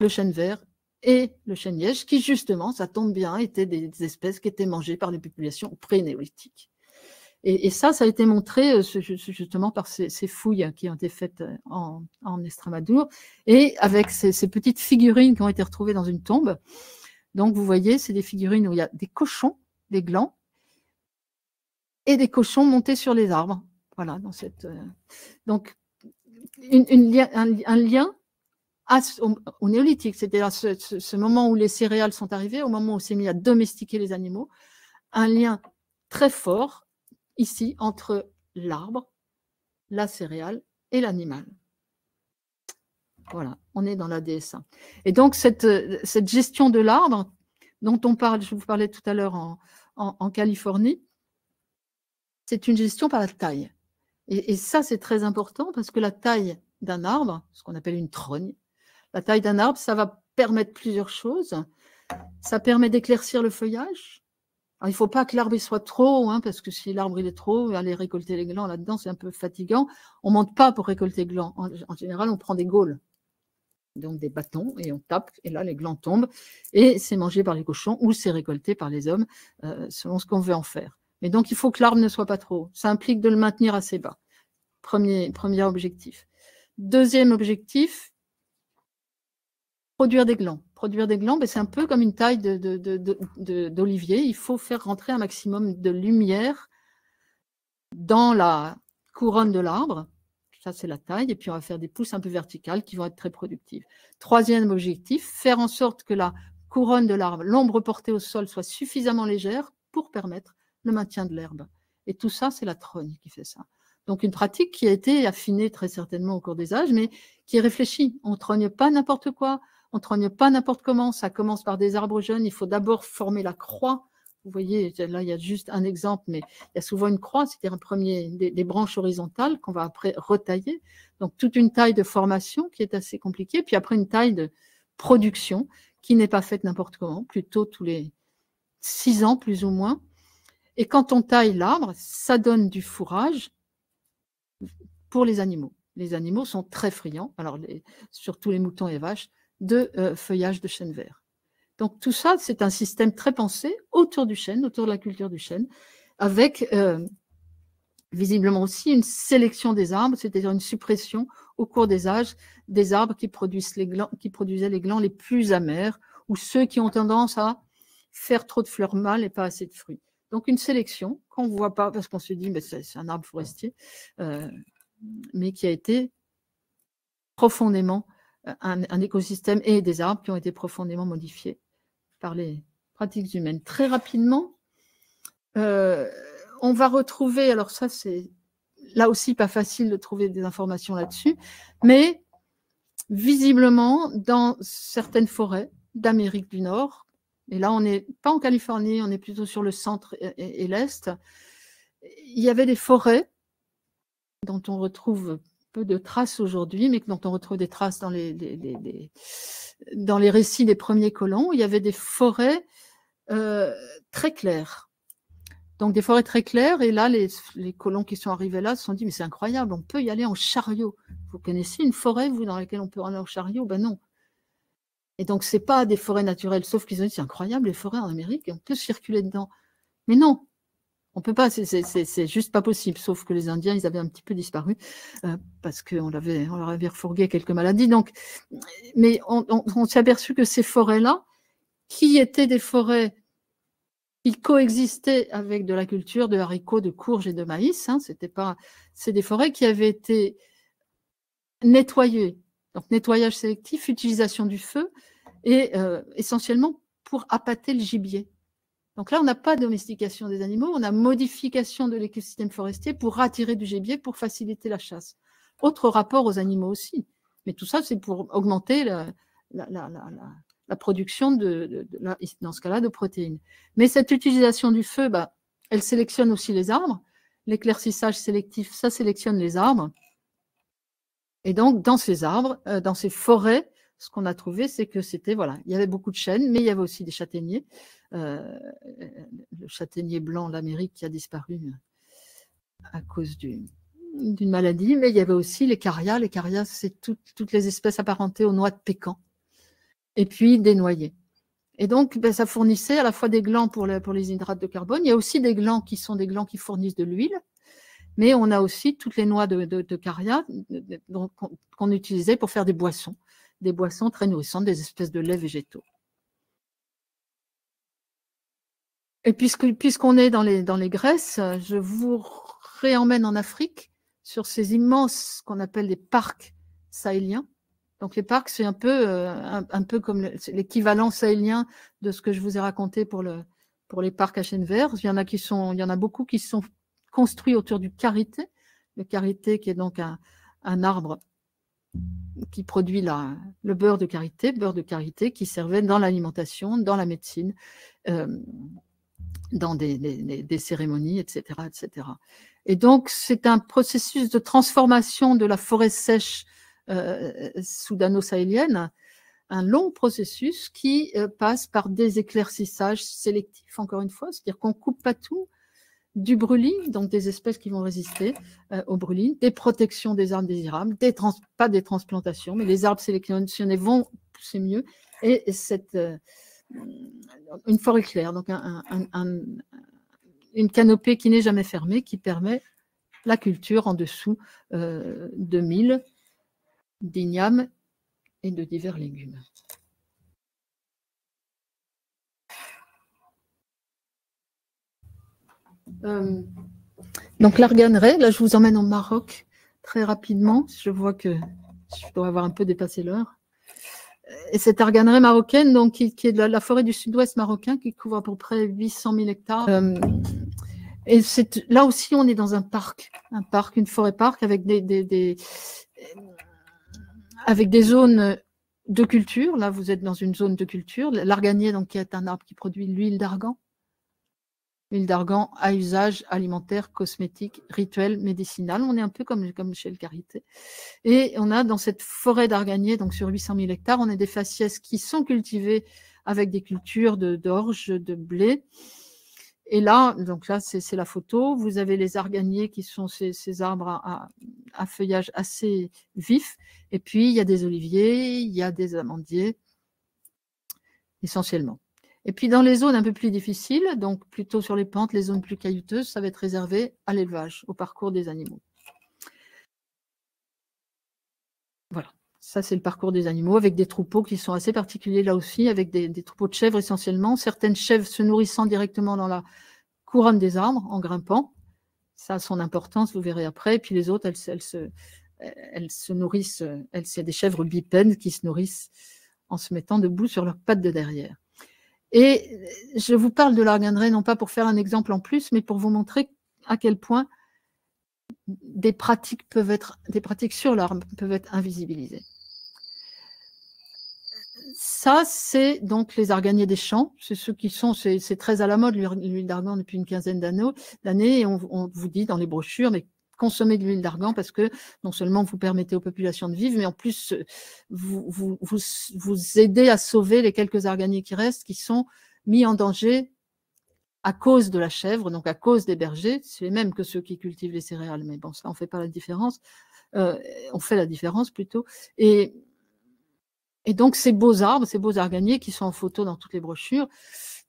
S1: le chêne vert et le chêne liège, qui justement, ça tombe bien, étaient des espèces qui étaient mangées par les populations pré-néolithiques. Et ça a été montré justement par ces fouilles qui ont été faites en Extremadure, et avec ces petites figurines qui ont été retrouvées dans une tombe. Donc vous voyez, c'est des figurines où il y a des cochons, des glands, et des cochons montés sur les arbres. Voilà, dans cette. Donc, un lien au néolithique, c'est-à-dire ce moment où les céréales sont arrivées, au moment où on s'est mis à domestiquer les animaux, un lien très fort ici entre l'arbre, la céréale et l'animal. Voilà, on est dans la DSA. Et donc, cette gestion de l'arbre dont on parle, je vous parlais tout à l'heure en Californie, c'est une gestion par la taille. Et ça, c'est très important parce que la taille d'un arbre, ce qu'on appelle une trogne, la taille d'un arbre, ça va permettre plusieurs choses. Ça permet d'éclaircir le feuillage, Alors, il ne faut pas que l'arbre soit trop haut, hein, parce que si l'arbre est trop, aller récolter les glands là-dedans, c'est un peu fatigant. On ne monte pas pour récolter les glands. En général, on prend des gaules, donc des bâtons, et on tape, et là, les glands tombent, et c'est mangé par les cochons ou c'est récolté par les hommes, selon ce qu'on veut en faire. Mais donc, il faut que l'arbre ne soit pas trop haut. Ça implique de le maintenir assez bas. Premier objectif. Deuxième objectif, produire des glands. Produire des glands, c'est un peu comme une taille d'olivier. Il faut faire rentrer un maximum de lumière dans la couronne de l'arbre. Ça, c'est la taille. Et puis, on va faire des pousses un peu verticales qui vont être très productives. Troisième objectif, faire en sorte que la couronne de l'arbre, l'ombre portée au sol, soit suffisamment légère pour permettre le maintien de l'herbe. Et tout ça, c'est la trogne qui fait ça. Donc, une pratique qui a été affinée très certainement au cours des âges, mais qui est réfléchie. On ne trogne pas n'importe quoi. On ne trogne pas n'importe comment, ça commence par des arbres jeunes, il faut d'abord former la croix. Vous voyez, là, il y a juste un exemple, mais il y a souvent une croix, c'est-à-dire un premier, des branches horizontales qu'on va après retailler. Donc, toute une taille de formation qui est assez compliquée, puis après une taille de production qui n'est pas faite n'importe comment, plutôt tous les 6 ans, plus ou moins. Et quand on taille l'arbre, ça donne du fourrage pour les animaux. Les animaux sont très friands, alors surtout les moutons et les vaches, de feuillage de chêne vert. Donc tout ça, c'est un système très pensé autour du chêne, autour de la culture du chêne, avec visiblement aussi une sélection des arbres, c'est-à-dire une suppression au cours des âges des arbres qui produisaient les glands les plus amers ou ceux qui ont tendance à faire trop de fleurs mâles et pas assez de fruits. Donc une sélection qu'on ne voit pas parce qu'on se dit mais c'est un arbre forestier, mais qui a été profondément un écosystème et des arbres qui ont été profondément modifiés par les pratiques humaines. Très rapidement, on va retrouver, alors ça c'est là aussi pas facile de trouver des informations là-dessus, mais visiblement dans certaines forêts d'Amérique du Nord, et là on n'est pas en Californie, on est plutôt sur le centre et l'Est, il y avait des forêts dont on retrouve peu de traces aujourd'hui, mais dont on retrouve des traces dans les récits des premiers colons. Il y avait des forêts très claires. Donc des forêts très claires, et là, les colons qui sont arrivés là se sont dit, mais c'est incroyable, on peut y aller en chariot. Vous connaissez une forêt, vous, dans laquelle on peut aller en chariot? Ben non. Et donc, ce n'est pas des forêts naturelles, sauf qu'ils ont dit, c'est incroyable, les forêts en Amérique, on peut circuler dedans. Mais non, on ne peut pas, c'est juste pas possible, sauf que les Indiens, ils avaient un petit peu disparu parce qu'on leur avait refourgué quelques maladies. Donc, mais on s'est aperçu que ces forêts-là, qui étaient des forêts qui coexistaient avec de la culture de haricots, de courges et de maïs, hein, c'est des forêts qui avaient été nettoyées. Donc, nettoyage sélectif, utilisation du feu et essentiellement pour appâter le gibier. Donc là, on n'a pas de domestication des animaux, on a modification de l'écosystème forestier pour attirer du gibier, pour faciliter la chasse. Autre rapport aux animaux aussi. Mais tout ça, c'est pour augmenter la production, dans ce cas-là, de protéines. Mais cette utilisation du feu, elle sélectionne aussi les arbres. L'éclaircissage sélectif, ça sélectionne les arbres. Et donc, dans ces arbres, dans ces forêts, ce qu'on a trouvé, c'est que il y avait beaucoup de chênes, mais il y avait aussi des châtaigniers. Le châtaignier blanc d'Amérique qui a disparu à cause d'une maladie, mais il y avait aussi les carias. Les carias, c'est toutes les espèces apparentées aux noix de pécan, et puis des noyers. Et donc, ça fournissait à la fois des glands pour les hydrates de carbone. Il y a aussi des glands qui sont des glands qui fournissent de l'huile, mais on a aussi toutes les noix de caria qu'on utilisait pour faire des boissons très nourrissantes, des espèces de laits végétaux. Et puisqu'on est dans les graisses, je vous réemmène en Afrique sur ces immenses, qu'on appelle des parcs sahéliens. Donc les parcs, c'est un peu comme l'équivalent sahélien de ce que je vous ai raconté pour les parcs à chêne vert. Il y en a beaucoup qui sont construits autour du karité. Le karité qui est donc un arbre qui produit le beurre de karité qui servait dans l'alimentation, dans la médecine, dans des cérémonies, etc., etc. Et donc, c'est un processus de transformation de la forêt sèche soudano-sahélienne un long processus qui passe par des éclaircissages sélectifs, encore une fois, c'est-à-dire qu'on ne coupe pas tout, du brûlis, donc des espèces qui vont résister au brûlis, des protections des arbres désirables, pas des transplantations, mais les arbres sélectionnés vont pousser mieux, et une forêt claire, donc une canopée qui n'est jamais fermée, qui permet la culture en dessous de mil, d'igname et de divers légumes. Donc l'arganeraie, là je vous emmène au Maroc très rapidement, je vois que je dois avoir un peu dépassé l'heure. Et cette arganeraie marocaine, donc, qui est de la forêt du sud-ouest marocain, qui couvre à peu près 800 000 hectares. Et là aussi, on est dans un parc, une forêt-parc avec avec des zones de culture. Là, vous êtes dans une zone de culture. L'arganier, donc, qui est un arbre qui produit l'huile d'argan. L'huile d'argan à usage alimentaire, cosmétique, rituel, médicinal. On est un peu comme chez le Carité. Et on a dans cette forêt d'arganier, donc sur 800 000 hectares, on a des faciès qui sont cultivés avec des cultures d'orge, de blé. Et là, donc là, c'est la photo. Vous avez les arganiers qui sont ces arbres à feuillage assez vif. Et puis, il y a des oliviers, il y a des amandiers, essentiellement. Et puis, dans les zones un peu plus difficiles, donc plutôt sur les pentes, les zones plus caillouteuses, ça va être réservé à l'élevage, au parcours des animaux. Voilà, ça c'est le parcours des animaux, avec des troupeaux qui sont assez particuliers là aussi, avec des troupeaux de chèvres essentiellement. Certaines chèvres se nourrissant directement dans la couronne des arbres, en grimpant. Ça a son importance, vous verrez après. Et puis les autres, elles se nourrissent, c'est des chèvres bipèdes qui se nourrissent en se mettant debout sur leurs pattes de derrière. Et je vous parle de l'arganeraie, non pas pour faire un exemple en plus, mais pour vous montrer à quel point des pratiques sur l'arbre peuvent être invisibilisées. Ça, c'est donc les arganiers des champs. C'est ceux qui sont, c'est très à la mode, l'huile d'argan depuis une quinzaine d'années. Et on vous dit dans les brochures, mais consommez de l'huile d'argan parce que non seulement vous permettez aux populations de vivre, mais en plus, vous aidez à sauver les quelques arganiers qui restent, qui sont mis en danger à cause de la chèvre, donc à cause des bergers. C'est les mêmes que ceux qui cultivent les céréales, mais bon, ça, on ne fait pas la différence. On fait la différence plutôt. Et donc, ces beaux arbres, ces beaux arganiers qui sont en photo dans toutes les brochures,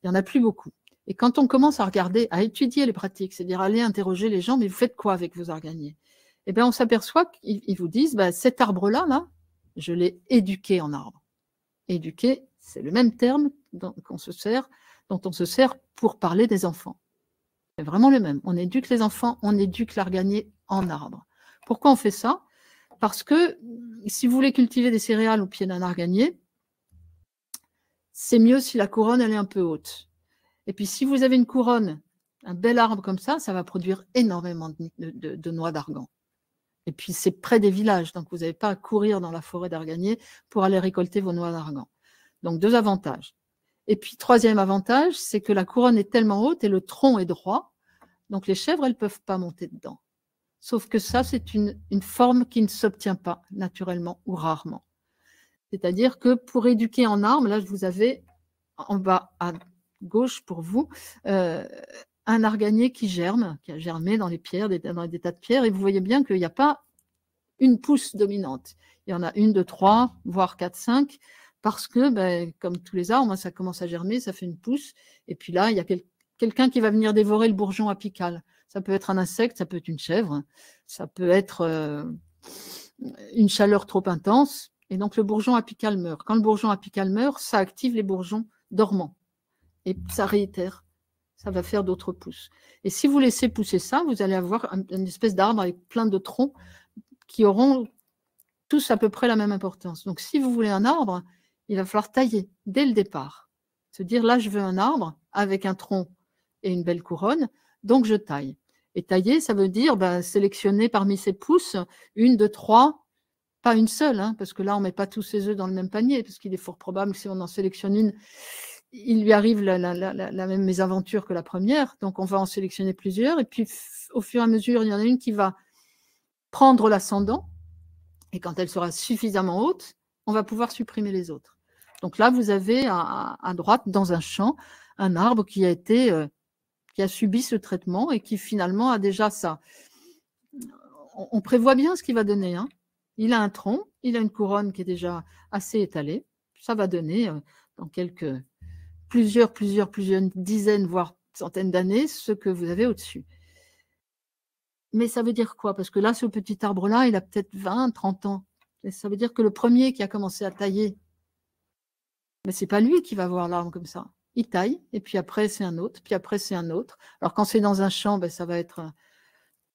S1: il n'y en a plus beaucoup. Et quand on commence à regarder, à étudier les pratiques, c'est-à-dire aller interroger les gens, mais vous faites quoi avec vos arganiers? Eh bien, on s'aperçoit qu'ils vous disent, cet arbre-là, je l'ai éduqué en arbre. Éduqué, c'est le même terme dont on se sert pour parler des enfants. C'est vraiment le même. On éduque les enfants, on éduque l'arganier en arbre. Pourquoi on fait ça? Parce que si vous voulez cultiver des céréales au pied d'un arganier, c'est mieux si la couronne elle est un peu haute. Et puis si vous avez une couronne, un bel arbre comme ça va produire énormément de noix d'argan. Et puis c'est près des villages, donc vous n'avez pas à courir dans la forêt d'arganier pour aller récolter vos noix d'argan. Donc 2 avantages. Et puis troisième avantage, c'est que la couronne est tellement haute et le tronc est droit, donc les chèvres elles ne peuvent pas monter dedans. Sauf que ça, c'est une forme qui ne s'obtient pas naturellement ou rarement. C'est-à-dire que pour éduquer en arbre, là, vous avez en bas à gauche pour vous, un arganier qui a germé dans les pierres, dans des tas de pierres, et vous voyez bien qu'il n'y a pas une pousse dominante. Il y en a 1, 2, 3, voire 4, 5, parce que, comme tous les arbres, ça commence à germer, ça fait une pousse, et puis là, il y a quelqu'un qui va venir dévorer le bourgeon apical. Ça peut être un insecte, ça peut être une chèvre, ça peut être une chaleur trop intense, et donc le bourgeon apical meurt. Quand le bourgeon apical meurt, ça active les bourgeons dormants, et ça réitère, ça va faire d'autres pousses. Et si vous laissez pousser ça, vous allez avoir une espèce d'arbre avec plein de troncs qui auront tous à peu près la même importance. Donc si vous voulez un arbre, il va falloir tailler dès le départ. Se dire, là, je veux un arbre avec un tronc et une belle couronne, donc je taille. Et tailler, ça veut dire sélectionner parmi ces pousses 1, 2, 3, pas une seule, parce que là, on ne met pas tous ses œufs dans le même panier, parce qu'il est fort probable que si on en sélectionne une, il lui arrive la même mésaventure que la première. Donc, on va en sélectionner plusieurs. Et puis, au fur et à mesure, il y en a une qui va prendre l'ascendant. Et quand elle sera suffisamment haute, on va pouvoir supprimer les autres. Donc là, vous avez à droite, dans un champ, un arbre qui a subi ce traitement et qui finalement a déjà ça. On prévoit bien ce qu'il va donner, hein. Il a un tronc, il a une couronne qui est déjà assez étalée. Ça va donner dans plusieurs dizaines, voire centaines d'années, ce que vous avez au-dessus. Mais ça veut dire quoi? Parce que là, ce petit arbre-là, il a peut-être 20, 30 ans. Et ça veut dire que le premier qui a commencé à tailler, mais ce n'est pas lui qui va voir l'arbre comme ça. Il taille, et puis après, c'est un autre, puis après, c'est un autre. Alors, quand c'est dans un champ, ben, ça va être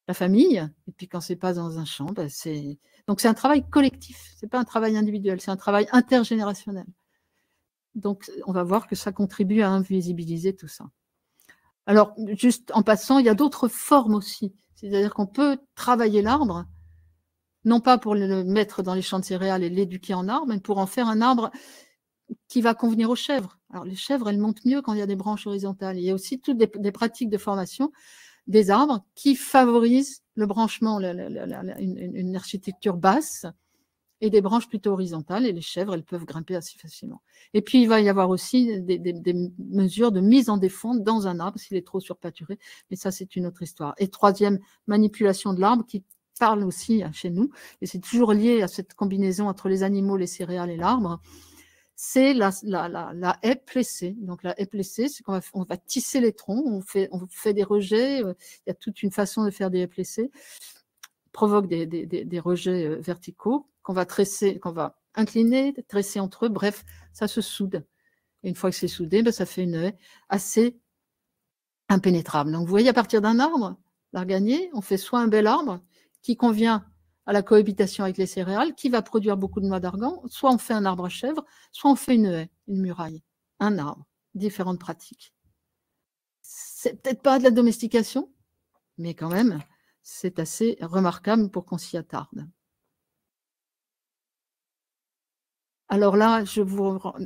S1: la famille, et puis quand c'est pas dans un champ, ben, c'est... Donc, c'est un travail collectif, c'est pas un travail individuel, c'est un travail intergénérationnel. Donc, on va voir que ça contribue à invisibiliser tout ça. Alors, juste en passant, il y a d'autres formes aussi. C'est-à-dire qu'on peut travailler l'arbre, non pas pour le mettre dans les champs de céréales et l'éduquer en arbre, mais pour en faire un arbre qui va convenir aux chèvres. Alors, les chèvres, elles montent mieux quand il y a des branches horizontales. Il y a aussi toutes des pratiques de formation des arbres qui favorisent le branchement, une architecture basse et des branches plutôt horizontales. Et les chèvres, elles peuvent grimper assez facilement. Et puis, il va y avoir aussi des mesures de mise en défense dans un arbre s'il est trop surpâturé. Mais ça, c'est une autre histoire. Et troisième, manipulation de l'arbre qui parle aussi chez nous. Et c'est toujours lié à cette combinaison entre les animaux, les céréales et l'arbre. C'est la haie plessée. Donc, la haie plessée, c'est qu'on va tisser les troncs, on fait des rejets. Il y a toute une façon de faire des haies plessées, provoque des rejets verticaux qu'on va tresser, qu'on va incliner, tresser entre eux. Bref, ça se soude. Et une fois que c'est soudé, ben, ça fait une haie assez impénétrable. Donc, vous voyez, à partir d'un arbre, l'arganier, on fait soit un bel arbre qui convient à la cohabitation avec les céréales, qui va produire beaucoup de noix d'argan, soit on fait un arbre à chèvre, soit on fait une haie, une muraille, un arbre, différentes pratiques. C'est peut-être pas de la domestication, mais quand même, c'est assez remarquable pour qu'on s'y attarde. Alors là,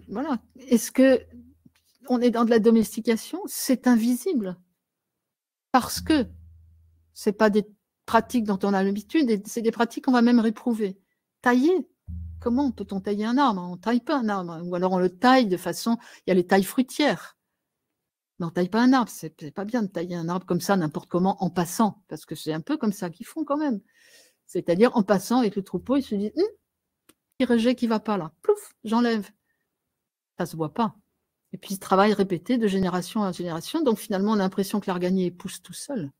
S1: voilà. Est-ce qu'on est dans de la domestication? C'est invisible. Parce que ce n'est pas des pratiques dont on a l'habitude, c'est des pratiques qu'on va même réprouver. Tailler. Comment peut-on tailler un arbre? On ne taille pas un arbre. Ou alors on le taille de façon... Il y a les tailles fruitières. Mais on ne taille pas un arbre. C'est pas bien de tailler un arbre comme ça, n'importe comment, en passant. Parce que c'est un peu comme ça qu'ils font quand même. C'est-à-dire, en passant avec le troupeau, ils se disent petit rejet qui ne va pas là. Plouf, j'enlève. Ça ne se voit pas. Et puis, ce travail répété de génération en génération. Donc, finalement, on a l'impression que l'arganier pousse tout seul.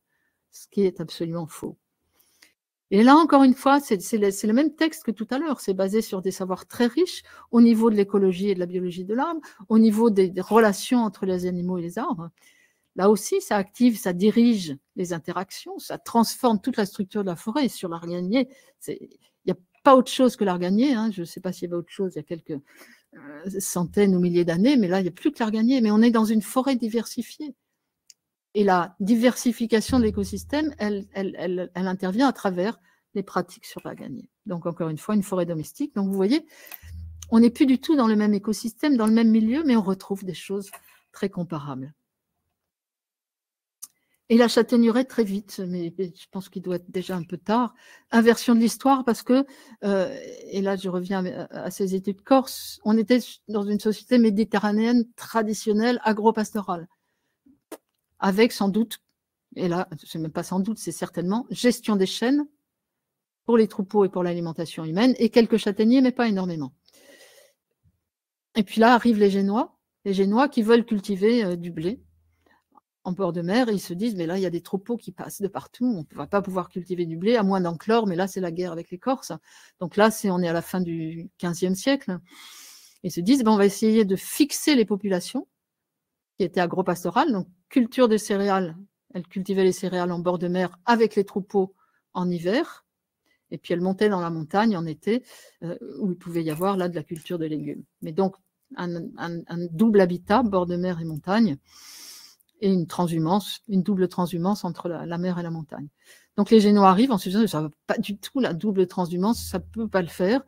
S1: Ce qui est absolument faux. Et là, encore une fois, c'est le même texte que tout à l'heure. C'est basé sur des savoirs très riches au niveau de l'écologie et de la biologie de l'arbre, au niveau des relations entre les animaux et les arbres. Là aussi, ça active, ça dirige les interactions, ça transforme toute la structure de la forêt. Et sur l'arganier, il n'y a pas autre chose que l'arganier. Hein. Je ne sais pas s'il y avait autre chose il y a quelques centaines ou milliers d'années, mais là, il n'y a plus que l'arganier. Mais on est dans une forêt diversifiée. Et la diversification de l'écosystème, elle intervient à travers les pratiques sur l'arganier. Donc, encore une fois, une forêt domestique. Donc, vous voyez, on n'est plus du tout dans le même écosystème, dans le même milieu, mais on retrouve des choses très comparables. Et la châtaigneraie, très vite, mais je pense qu'il doit être déjà un peu tard, inversion de l'histoire, parce que, et là je reviens à ces études corse, on était dans une société méditerranéenne traditionnelle, agro-pastorale, avec sans doute, et là, c'est même pas sans doute, c'est certainement, gestion des chênes pour les troupeaux et pour l'alimentation humaine, et quelques châtaigniers, mais pas énormément. Et puis là arrivent les Génois qui veulent cultiver du blé en bord de mer, et ils se disent, mais là, il y a des troupeaux qui passent de partout, on ne va pas pouvoir cultiver du blé, à moins d'enclore, mais là, c'est la guerre avec les Corses. Donc là, on est à la fin du XVe siècle. Ils se disent, on va essayer de fixer les populations qui étaient agro-pastorales, donc culture de céréales, elles cultivaient les céréales en bord de mer avec les troupeaux en hiver, et puis elles montaient dans la montagne en été, où il pouvait y avoir là de la culture de légumes. Mais donc, un double habitat, bord de mer et montagne, et une double transhumance entre la mer et la montagne. Donc les Génois arrivent en se disant, ça ne va pas du tout, la double transhumance, ça ne peut pas le faire.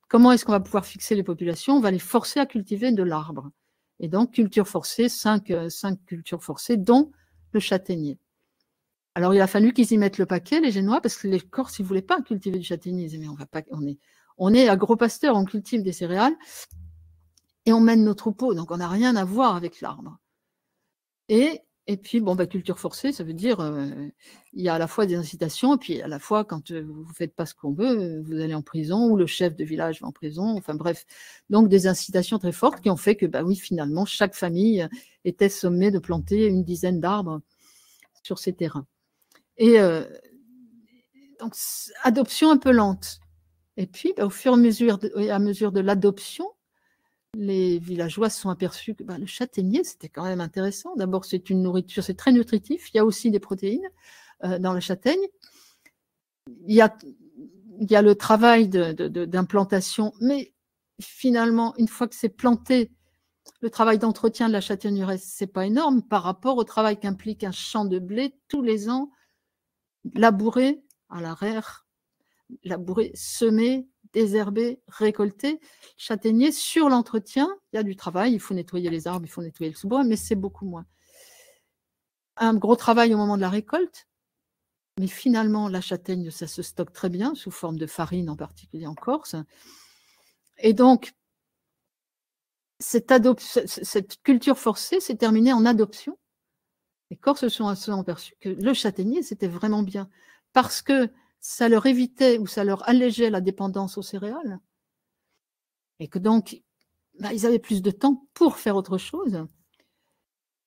S1: Comment est-ce qu'on va pouvoir fixer les populations? On va les forcer à cultiver de l'arbre. Et donc, culture forcée, 5 cultures forcées, dont le châtaignier. Alors, il a fallu qu'ils y mettent le paquet, les Génois, parce que les Corses, ils ne voulaient pas cultiver du châtaignier. Ils disaient, mais on est agro-pasteur, on cultive des céréales. et on mène nos troupeaux, donc on n'a rien à voir avec l'arbre. Et puis, bon, culture forcée, ça veut dire il y a à la fois des incitations, et puis à la fois, quand vous ne faites pas ce qu'on veut, vous allez en prison, ou le chef de village va en prison, enfin bref. Donc, des incitations très fortes qui ont fait que, oui, finalement, chaque famille était sommée de planter une dizaine d'arbres sur ces terrains. Et donc, adoption un peu lente. Et puis, au fur et à mesure de l'adoption, les villageois se sont aperçus que le châtaignier, c'était quand même intéressant. D'abord, c'est une nourriture, c'est très nutritif. Il y a aussi des protéines dans la châtaigne. Il y a le travail d'implantation, mais finalement, une fois que c'est planté, le travail d'entretien de la châtaigneraie, c'est pas énorme par rapport au travail qu'implique un champ de blé tous les ans, labouré à l'arrière, labouré, semé, désherber, récolter. Châtaignier, sur l'entretien, il y a du travail, il faut nettoyer les arbres, il faut nettoyer le sous-bois, mais c'est beaucoup moins. Un gros travail au moment de la récolte, mais finalement, la châtaigne, ça se stocke très bien, sous forme de farine, en particulier en Corse. Et donc, cette culture forcée s'est terminée en adoption. Les Corses se sont aperçus que le châtaignier, c'était vraiment bien, parce que ça leur évitait ou ça leur allégeait la dépendance aux céréales, et que donc, ils avaient plus de temps pour faire autre chose.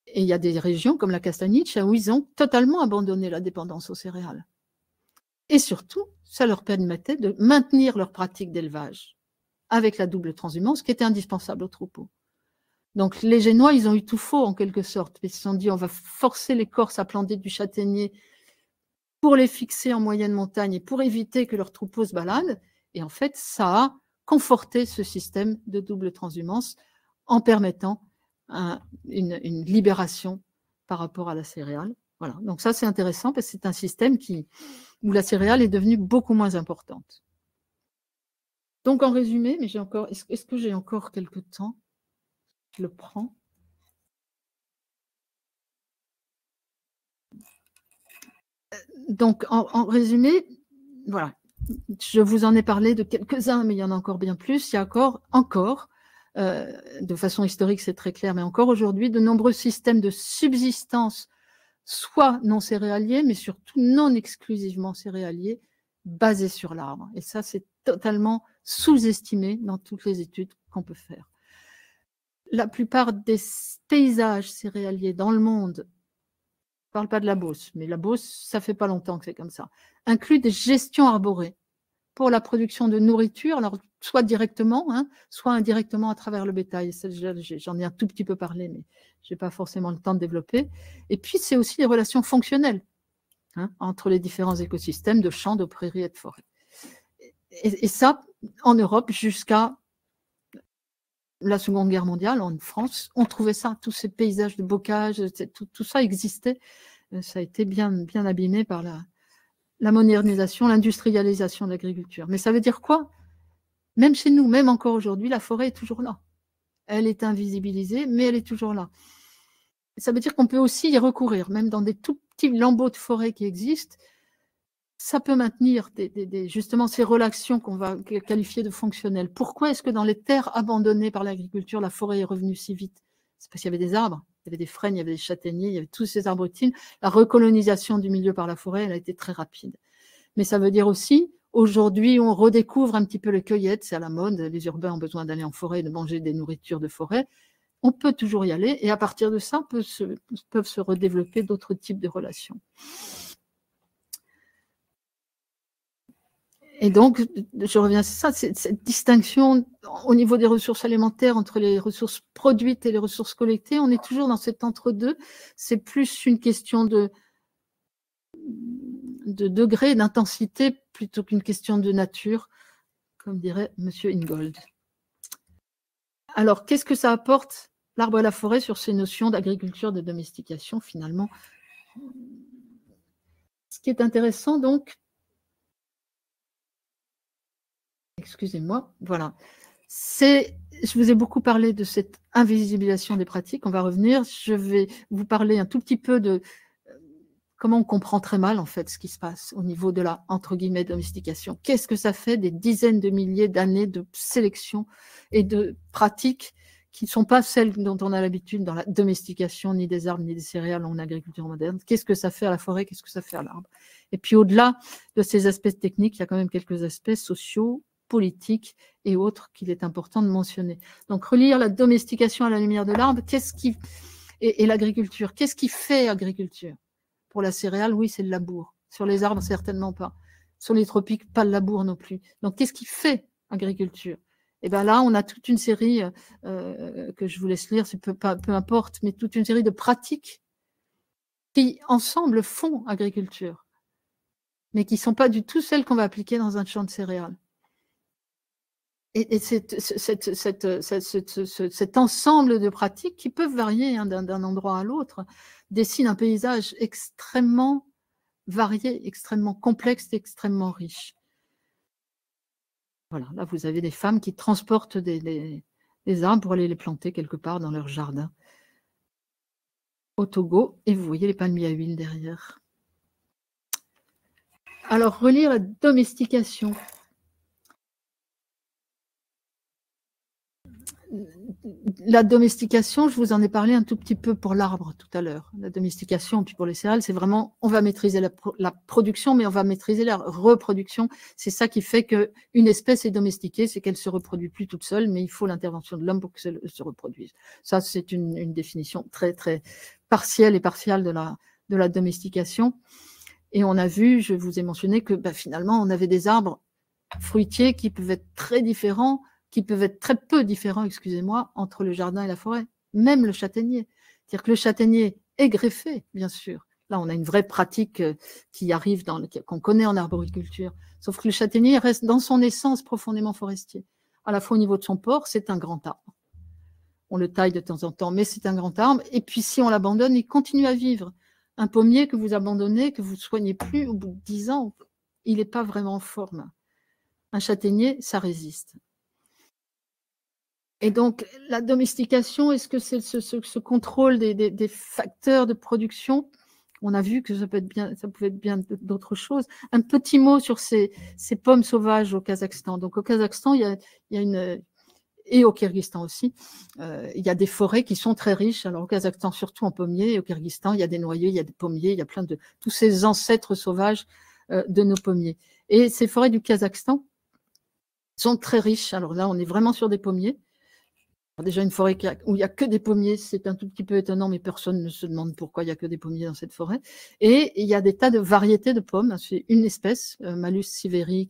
S1: Et il y a des régions comme la Castagniche où ils ont totalement abandonné la dépendance aux céréales. Et surtout, ça leur permettait de maintenir leur pratique d'élevage avec la double transhumance qui était indispensable aux troupeaux. Donc les Génois, ils ont eu tout faux en quelque sorte. Ils se sont dit, on va forcer les Corses à planter du châtaignier pour les fixer en moyenne montagne et pour éviter que leurs troupeaux se baladent. Et en fait, ça a conforté ce système de double transhumance en permettant une libération par rapport à la céréale. Voilà. Donc ça, c'est intéressant parce que c'est un système où la céréale est devenue beaucoup moins importante. Donc en résumé, mais est-ce que j'ai encore quelques temps? Je le prends. Donc en résumé, voilà. Je vous en ai parlé de quelques-uns, mais il y en a encore bien plus. Il y a encore de façon historique, c'est très clair, mais encore aujourd'hui, de nombreux systèmes de subsistance, soit non céréaliers, mais surtout non exclusivement céréaliers, basés sur l'arbre. Et ça, c'est totalement sous-estimé dans toutes les études qu'on peut faire. La plupart des paysages céréaliers dans le monde, je ne parle pas de la Beauce, mais la Beauce, ça fait pas longtemps que c'est comme ça, inclut des gestions arborées pour la production de nourriture, alors soit directement, soit indirectement à travers le bétail. J'en ai un tout petit peu parlé, mais je n'ai pas forcément le temps de développer. Et puis, c'est aussi les relations fonctionnelles entre les différents écosystèmes de champs, de prairies et de forêts. Et ça, en Europe, jusqu'à la Seconde Guerre mondiale, en France, on trouvait ça, tous ces paysages de bocage, tout ça existait. Ça a été bien abîmé par la modernisation, l'industrialisation de l'agriculture. Mais ça veut dire quoi? Même chez nous, même encore aujourd'hui, la forêt est toujours là. Elle est invisibilisée, mais elle est toujours là. Ça veut dire qu'on peut aussi y recourir, même dans des tout petits lambeaux de forêt qui existent. Ça peut maintenir justement ces relations qu'on va qualifier de fonctionnelles. Pourquoi est-ce que dans les terres abandonnées par l'agriculture, la forêt est revenue si vite? C'est parce qu'il y avait des arbres, il y avait des frênes, il y avait des châtaigniers, il y avait tous ces arbres-tines. La recolonisation du milieu par la forêt, elle a été très rapide. Mais ça veut dire aussi, aujourd'hui, on redécouvre un petit peu les cueillettes, c'est à la mode, les urbains ont besoin d'aller en forêt et de manger des nourritures de forêt. On peut toujours y aller, et à partir de ça, peuvent se redévelopper d'autres types de relations. Et donc, je reviens à ça, cette distinction au niveau des ressources alimentaires entre les ressources produites et les ressources collectées, on est toujours dans cet entre-deux. C'est plus une question de degré, d'intensité, plutôt qu'une question de nature, comme dirait M. Ingold. Alors, qu'est-ce que ça apporte, l'arbre et la forêt, sur ces notions d'agriculture, de domestication, finalement? Ce qui est intéressant, donc, excusez-moi, voilà, je vous ai beaucoup parlé de cette invisibilisation des pratiques, on va revenir, je vais vous parler un tout petit peu de comment on comprend très mal, en fait, ce qui se passe au niveau de la, entre guillemets, domestication. Qu'est-ce que ça fait des dizaines de milliers d'années de sélection et de pratiques qui ne sont pas celles dont on a l'habitude dans la domestication, ni des arbres, ni des céréales en agriculture moderne. Qu'est-ce que ça fait à la forêt? Qu'est-ce que ça fait à l'arbre? Et puis au-delà de ces aspects techniques, il y a quand même quelques aspects sociaux, politiques et autres qu'il est important de mentionner. Donc relire la domestication à la lumière de l'arbre, et l'agriculture, qu'est-ce qui fait agriculture? Pour la céréale, oui, c'est le labour. Sur les arbres, certainement pas. Sur les tropiques, pas le labour non plus. Donc qu'est-ce qui fait agriculture? Et bien là, on a toute une série que je vous laisse lire, peu importe, mais toute une série de pratiques qui, ensemble, font agriculture, mais qui ne sont pas du tout celles qu'on va appliquer dans un champ de céréales. Et cet ensemble de pratiques qui peuvent varier hein, d'un endroit à l'autre dessine un paysage extrêmement varié, extrêmement complexe, extrêmement riche. Voilà, là vous avez des femmes qui transportent des arbres pour aller les planter quelque part dans leur jardin au Togo, et vous voyez les palmiers à huile derrière. Alors, relire la domestication. La domestication, je vous en ai parlé un tout petit peu pour l'arbre tout à l'heure. La domestication, puis pour les céréales, c'est vraiment, on va maîtriser la production, mais on va maîtriser la reproduction. C'est ça qui fait qu'une espèce est domestiquée, c'est qu'elle ne se reproduit plus toute seule, mais il faut l'intervention de l'homme pour qu'elle se reproduise. Ça, c'est une définition très, très partielle et partiale de la domestication. Et on a vu, je vous ai mentionné que finalement, on avait des arbres fruitiers qui peuvent être très différents, qui peuvent être très peu différents, excusez-moi, entre le jardin et la forêt, même le châtaignier. C'est-à-dire que le châtaignier est greffé, bien sûr. Là, on a une vraie pratique qui arrive, qu'on connaît en arboriculture. Sauf que le châtaignier reste dans son essence profondément forestier. À la fois au niveau de son port, c'est un grand arbre. On le taille de temps en temps, mais c'est un grand arbre. Et puis, si on l'abandonne, il continue à vivre. Un pommier que vous abandonnez, que vous ne soignez plus, au bout de 10 ans, il n'est pas vraiment en forme. Un châtaignier, ça résiste. Et donc, la domestication, est-ce que c'est ce contrôle des facteurs de production? On a vu que ça pouvait être bien d'autres choses. Un petit mot sur ces pommes sauvages au Kazakhstan. Donc, au Kazakhstan, il y a une... Et au Kyrgyzstan aussi, il y a des forêts qui sont très riches. Alors, au Kazakhstan, surtout en pommiers, et au Kyrgyzstan, il y a des noyers, il y a des pommiers, il y a plein de... tous ces ancêtres sauvages de nos pommiers. Et ces forêts du Kazakhstan sont très riches. Alors là, on est vraiment sur des pommiers. Alors déjà, une forêt où il n'y a que des pommiers, c'est un tout petit peu étonnant, mais personne ne se demande pourquoi il n'y a que des pommiers dans cette forêt. Et il y a des tas de variétés de pommes. C'est une espèce, Malus siveri,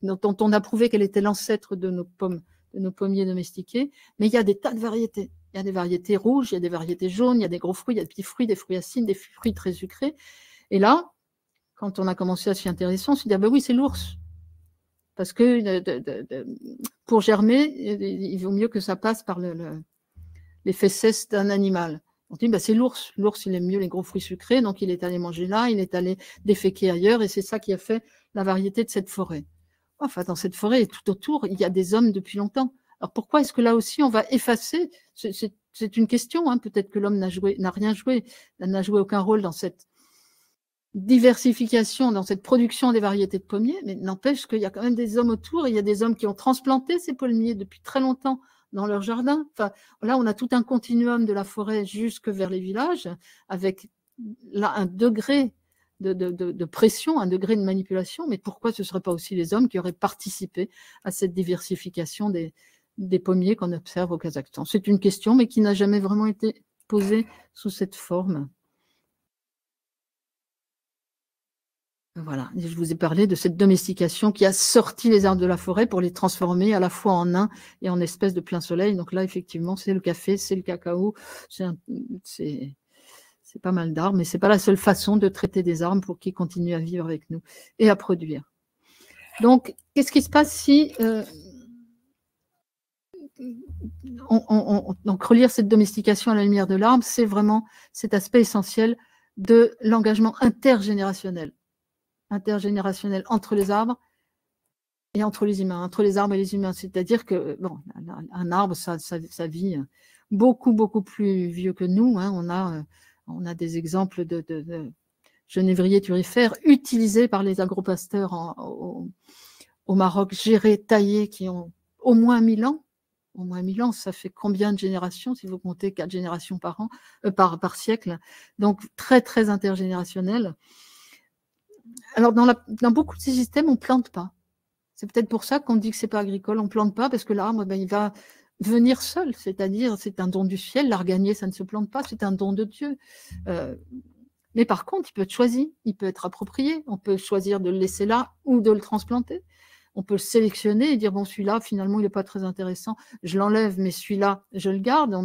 S1: dont on a prouvé qu'elle était l'ancêtre de nos pommiers domestiqués. Mais il y a des tas de variétés. Il y a des variétés rouges, il y a des variétés jaunes, il y a des gros fruits, il y a des petits fruits, des fruits acides, des fruits très sucrés. Et là, quand on a commencé à s'y intéresser, on s'est dit, ah ben oui, c'est l'ours. Parce que pour germer, il vaut mieux que ça passe par les fesses d'un animal. On dit, c'est l'ours. L'ours, il aime mieux les gros fruits sucrés, donc il est allé manger là, il est allé déféquer ailleurs, et c'est ça qui a fait la variété de cette forêt. Enfin, dans cette forêt et tout autour, il y a des hommes depuis longtemps. Alors pourquoi est-ce que là aussi on va effacer? C'est une question, hein. Peut-être que l'homme n'a rien joué, n'a joué aucun rôle dans cette diversification, dans cette production des variétés de pommiers, mais n'empêche qu'il y a quand même des hommes autour, et il y a des hommes qui ont transplanté ces pommiers depuis très longtemps dans leur jardin. Enfin, là, on a tout un continuum de la forêt jusque vers les villages, avec là un degré de pression, un degré de manipulation, mais pourquoi ce ne seraient pas aussi les hommes qui auraient participé à cette diversification des pommiers qu'on observe au Kazakhstan? C'est une question, mais qui n'a jamais vraiment été posée sous cette forme. Voilà, je vous ai parlé de cette domestication qui a sorti les arbres de la forêt pour les transformer à la fois en nains et en espèces de plein soleil. Donc là, effectivement, c'est le café, c'est le cacao, c'est pas mal d'arbres, mais c'est pas la seule façon de traiter des arbres pour qu'ils continuent à vivre avec nous et à produire. Donc, qu'est-ce qui se passe si donc relire cette domestication à la lumière de l'arbre, c'est vraiment cet aspect essentiel de l'engagement intergénérationnel entre les arbres et entre les humains, entre les arbres et les humains. C'est-à-dire que, bon, un arbre, ça vit beaucoup, beaucoup plus vieux que nous, hein. On a des exemples de genévriers turifères utilisés par les agropasteurs au Maroc, gérés, taillés, qui ont au moins 1000 ans. au moins 1000 ans. Ça fait combien de générations, si vous comptez 4 générations par an, par siècle. Donc, très, très intergénérationnel. Alors, dans beaucoup de ces systèmes, on ne plante pas. C'est peut-être pour ça qu'on dit que ce n'est pas agricole. On ne plante pas parce que l'arbre, ben, il va venir seul. C'est-à-dire, c'est un don du ciel. L'arganier, ça ne se plante pas. C'est un don de Dieu. Mais par contre, il peut être choisi. Il peut être approprié. On peut choisir de le laisser là ou de le transplanter. On peut le sélectionner et dire, bon, celui-là, finalement, il n'est pas très intéressant. Je l'enlève, mais celui-là, je le garde.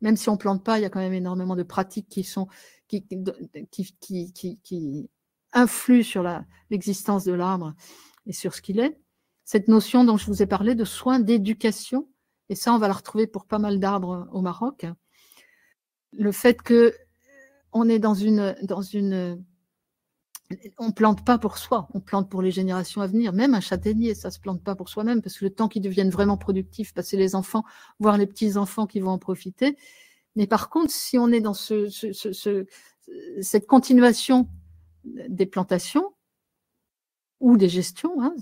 S1: Même si on ne plante pas, il y a quand même énormément de pratiques qui influent sur l'existence de l'arbre et sur ce qu'il est. Cette notion dont je vous ai parlé de soins d'éducation, et ça, on va la retrouver pour pas mal d'arbres au Maroc. Le fait qu'on est dans une on ne plante pas pour soi, on plante pour les générations à venir. Même un châtaignier, ça ne se plante pas pour soi-même, parce que le temps qu'ils deviennent vraiment productifs, c'est les enfants, voire les petits-enfants qui vont en profiter. Mais par contre, si on est dans cette continuation des plantations ou des gestions, hein,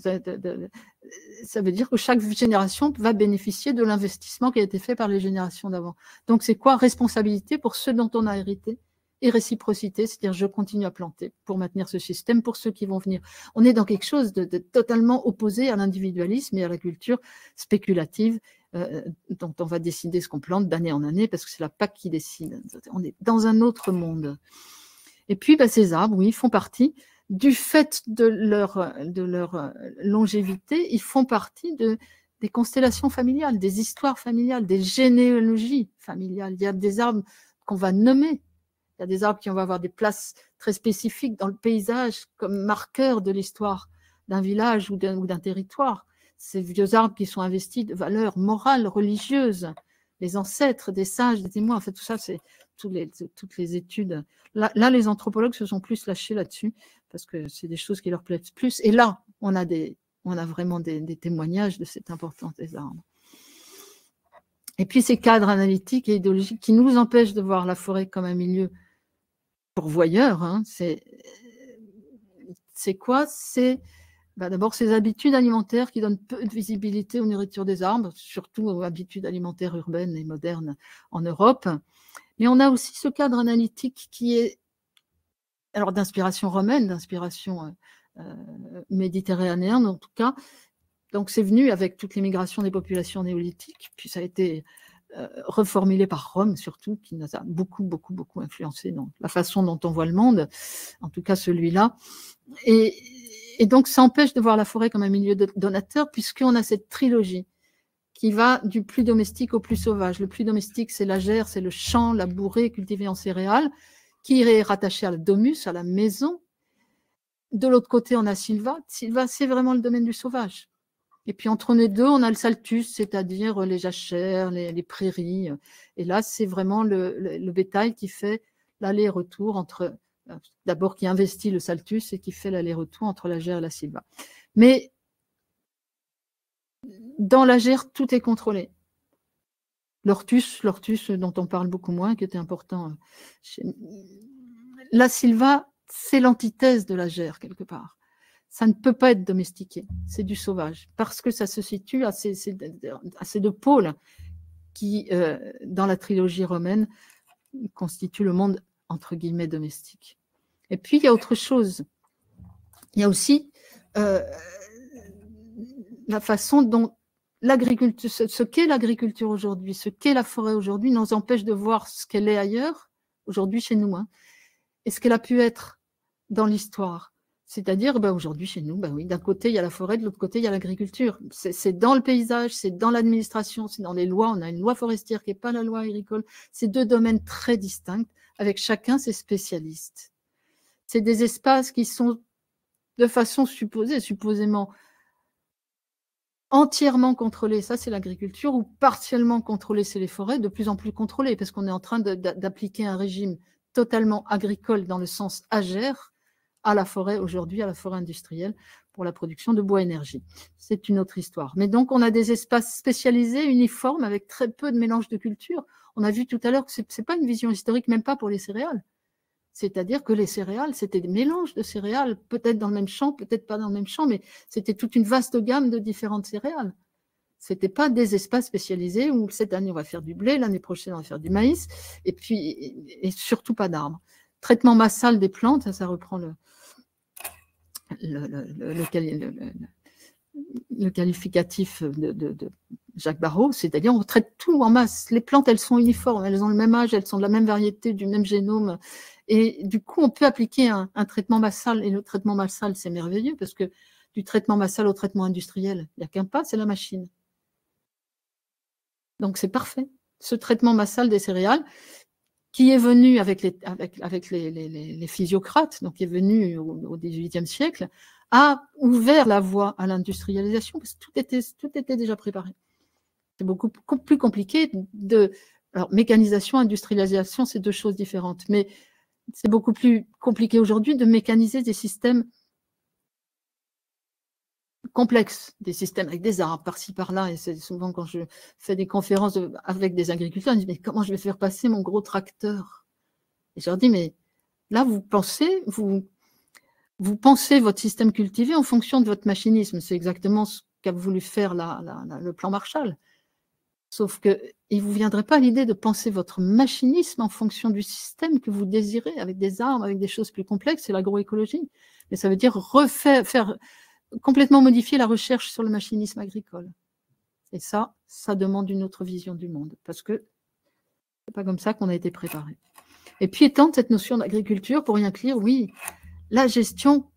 S1: ça veut dire que chaque génération va bénéficier de l'investissement qui a été fait par les générations d'avant. Donc c'est quoi? Responsabilité pour ceux dont on a hérité et réciprocité, c'est-à-dire je continue à planter pour maintenir ce système pour ceux qui vont venir. On est dans quelque chose de totalement opposé à l'individualisme et à la culture spéculative dont on va décider ce qu'on plante d'année en année parce que c'est la PAC qui décide. On est dans un autre monde. Et puis ces arbres, oui, font partie du fait de leur longévité, ils font partie des constellations familiales, des histoires familiales, des généalogies familiales. Il y a des arbres qu'on va nommer. Il y a des arbres qui vont avoir des places très spécifiques dans le paysage comme marqueurs de l'histoire d'un village ou d'un territoire. Ces vieux arbres qui sont investis de valeurs morales, religieuses, les ancêtres, des sages, des témoins, en fait, tout ça, c'est toutes les études. Là, les anthropologues se sont plus lâchés là-dessus parce que c'est des choses qui leur plaisent plus. Et là, on a vraiment des témoignages de cette importance des arbres. Et puis, ces cadres analytiques et idéologiques qui nous empêchent de voir la forêt comme un milieu pourvoyeur, hein, c'est quoi? C'est d'abord ces habitudes alimentaires qui donnent peu de visibilité aux nourritures des arbres, surtout aux habitudes alimentaires urbaines et modernes en Europe. Mais on a aussi ce cadre analytique qui est alors d'inspiration romaine, d'inspiration méditerranéenne en tout cas. Donc c'est venu avec toute l'immigration des populations néolithiques, puis ça a été reformulé par Rome surtout, qui nous a beaucoup, beaucoup, beaucoup influencé dans la façon dont on voit le monde, en tout cas celui-là. Et donc ça empêche de voir la forêt comme un milieu donateur, puisqu'on a cette trilogie qui va du plus domestique au plus sauvage. Le plus domestique, c'est la gerre, c'est le champ labouré, cultivé en céréales, qui est rattaché à la domus, à la maison. De l'autre côté, on a Silva. Silva, c'est vraiment le domaine du sauvage. Et puis entre les deux, on a le saltus, c'est-à-dire les jachères, les prairies. Et là, c'est vraiment le bétail qui fait l'aller-retour entre, d'abord qui investit le saltus et qui fait l'aller-retour entre la gerre et la silva. Mais dans la gerre, tout est contrôlé. L'ortus dont on parle beaucoup moins, qui était important. La silva, c'est l'antithèse de la gerre, quelque part. Ça ne peut pas être domestiqué, c'est du sauvage, parce que ça se situe à ces deux pôles qui, dans la trilogie romaine, constituent le monde, entre guillemets, domestique. Et puis, il y a autre chose. Il y a aussi la façon dont l'agriculture, ce qu'est l'agriculture aujourd'hui, ce qu'est la forêt aujourd'hui, nous empêche de voir ce qu'elle est ailleurs, aujourd'hui chez nous, hein, et ce qu'elle a pu être dans l'histoire. C'est-à-dire, aujourd'hui, chez nous, oui, d'un côté, il y a la forêt, de l'autre côté, il y a l'agriculture. C'est dans le paysage, c'est dans l'administration, c'est dans les lois. On a une loi forestière qui n'est pas la loi agricole. C'est deux domaines très distincts, avec chacun ses spécialistes. C'est des espaces qui sont, de façon supposément, entièrement contrôlés. Ça, c'est l'agriculture, ou partiellement contrôlés, c'est les forêts, de plus en plus contrôlés, parce qu'on est en train d'appliquer un régime totalement agricole dans le sens agère, à la forêt aujourd'hui, à la forêt industrielle, pour la production de bois-énergie. C'est une autre histoire. Mais donc, on a des espaces spécialisés, uniformes, avec très peu de mélange de cultures. On a vu tout à l'heure que ce n'est pas une vision historique, même pas pour les céréales. C'est-à-dire que les céréales, c'était des mélanges de céréales, peut-être dans le même champ, peut-être pas dans le même champ, mais c'était toute une vaste gamme de différentes céréales. Ce n'était pas des espaces spécialisés où cette année on va faire du blé, l'année prochaine on va faire du maïs, et surtout pas d'arbres. Traitement massal des plantes, ça reprend le qualificatif de Jacques Barrault, c'est-à-dire on traite tout en masse. Les plantes, elles sont uniformes, elles ont le même âge, elles sont de la même variété, du même génome. Et du coup, on peut appliquer un traitement massal. Et le traitement massal, c'est merveilleux parce que du traitement massal au traitement industriel, il n'y a qu'un pas, c'est la machine. Donc, c'est parfait. Ce traitement massal des céréales, qui est venu avec les physiocrates, donc qui est venu au XVIIIe siècle, a ouvert la voie à l'industrialisation parce que tout était déjà préparé. C'est beaucoup plus compliqué alors, mécanisation, industrialisation, c'est deux choses différentes, mais c'est beaucoup plus compliqué aujourd'hui de mécaniser des systèmes complexes, des systèmes avec des arbres par-ci, par-là, et c'est souvent quand je fais des conférences avec des agriculteurs, ils me disent, mais comment je vais faire passer mon gros tracteur? Et je leur dis, mais là, vous pensez votre système cultivé en fonction de votre machinisme. C'est exactement ce qu'a voulu faire le plan Marshall. Sauf qu'il ne vous viendrait pas l'idée de penser votre machinisme en fonction du système que vous désirez, avec des arbres, avec des choses plus complexes, c'est l'agroécologie. Mais ça veut dire complètement modifier la recherche sur le machinisme agricole. Et ça demande une autre vision du monde, parce que c'est pas comme ça qu'on a été préparé. Et puis étendre cette notion d'agriculture pour y inclure, oui, la gestion,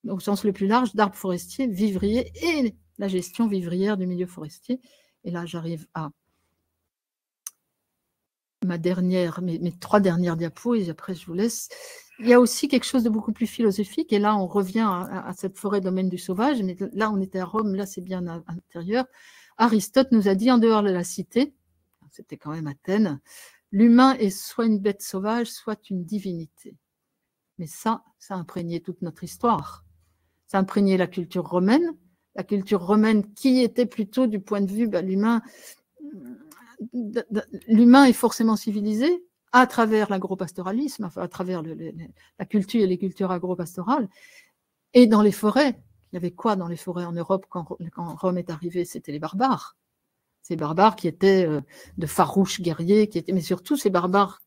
S1: au sens le plus large, d'arbres forestiers, vivriers, et la gestion vivrière du milieu forestier. Et là, j'arrive à mes 3 dernières diapos, et après je vous laisse. Il y a aussi quelque chose de beaucoup plus philosophique, et là on revient à cette forêt domaine du sauvage, mais là on était à Rome, là c'est bien à l'intérieur. Aristote nous a dit, en dehors de la cité, c'était quand même Athènes, l'humain est soit une bête sauvage, soit une divinité. Mais ça a imprégné toute notre histoire. Ça a imprégné la culture romaine qui était plutôt du point de vue, l'humain est forcément civilisé à travers l'agropastoralisme, enfin, à travers la culture et les cultures agropastorales. Et dans les forêts, il y avait quoi dans les forêts en Europe quand Rome est arrivé? C'était les barbares. Ces barbares qui étaient de farouches guerriers, mais surtout ces barbares,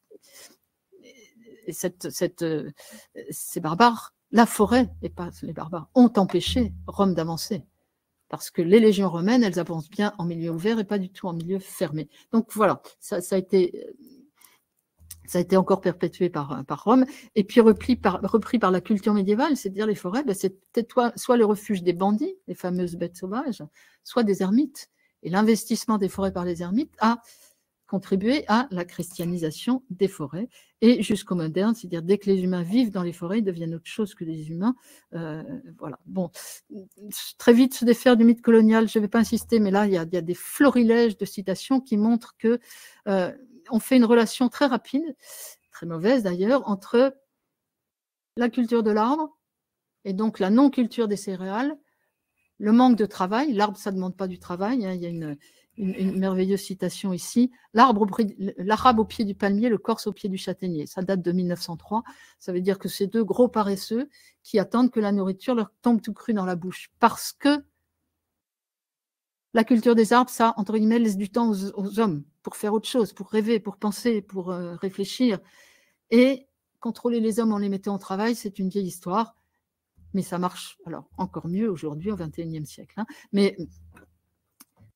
S1: ces barbares, la forêt, et pas les barbares, ont empêché Rome d'avancer. Parce que les légions romaines, elles avancent bien en milieu ouvert et pas du tout en milieu fermé. Donc voilà, ça a été encore perpétué par Rome, et puis repris par la culture médiévale, c'est-à-dire les forêts, c'était soit le refuge des bandits, les fameuses bêtes sauvages, soit des ermites. Et l'investissement des forêts par les ermites a contribué à la christianisation des forêts, et jusqu'au moderne, c'est-à-dire dès que les humains vivent dans les forêts, ils deviennent autre chose que des humains. Voilà. Bon, très vite se défaire du mythe colonial, je ne vais pas insister, mais là, il y a des florilèges de citations qui montrent que on fait une relation très rapide, très mauvaise d'ailleurs, entre la culture de l'arbre et donc la non-culture des céréales, le manque de travail. L'arbre, ça ne demande pas du travail, hein. Il y a une merveilleuse citation ici. L'arabe au pied du palmier, le corse au pied du châtaignier. Ça date de 1903. Ça veut dire que c'est deux gros paresseux qui attendent que la nourriture leur tombe tout cru dans la bouche. Parce que la culture des arbres, ça, entre guillemets, laisse du temps aux hommes pour faire autre chose, pour rêver, pour penser, pour réfléchir. Et contrôler les hommes en les mettant au travail, c'est une vieille histoire. Mais ça marche alors encore mieux aujourd'hui, au XXIe siècle. Hein. Mais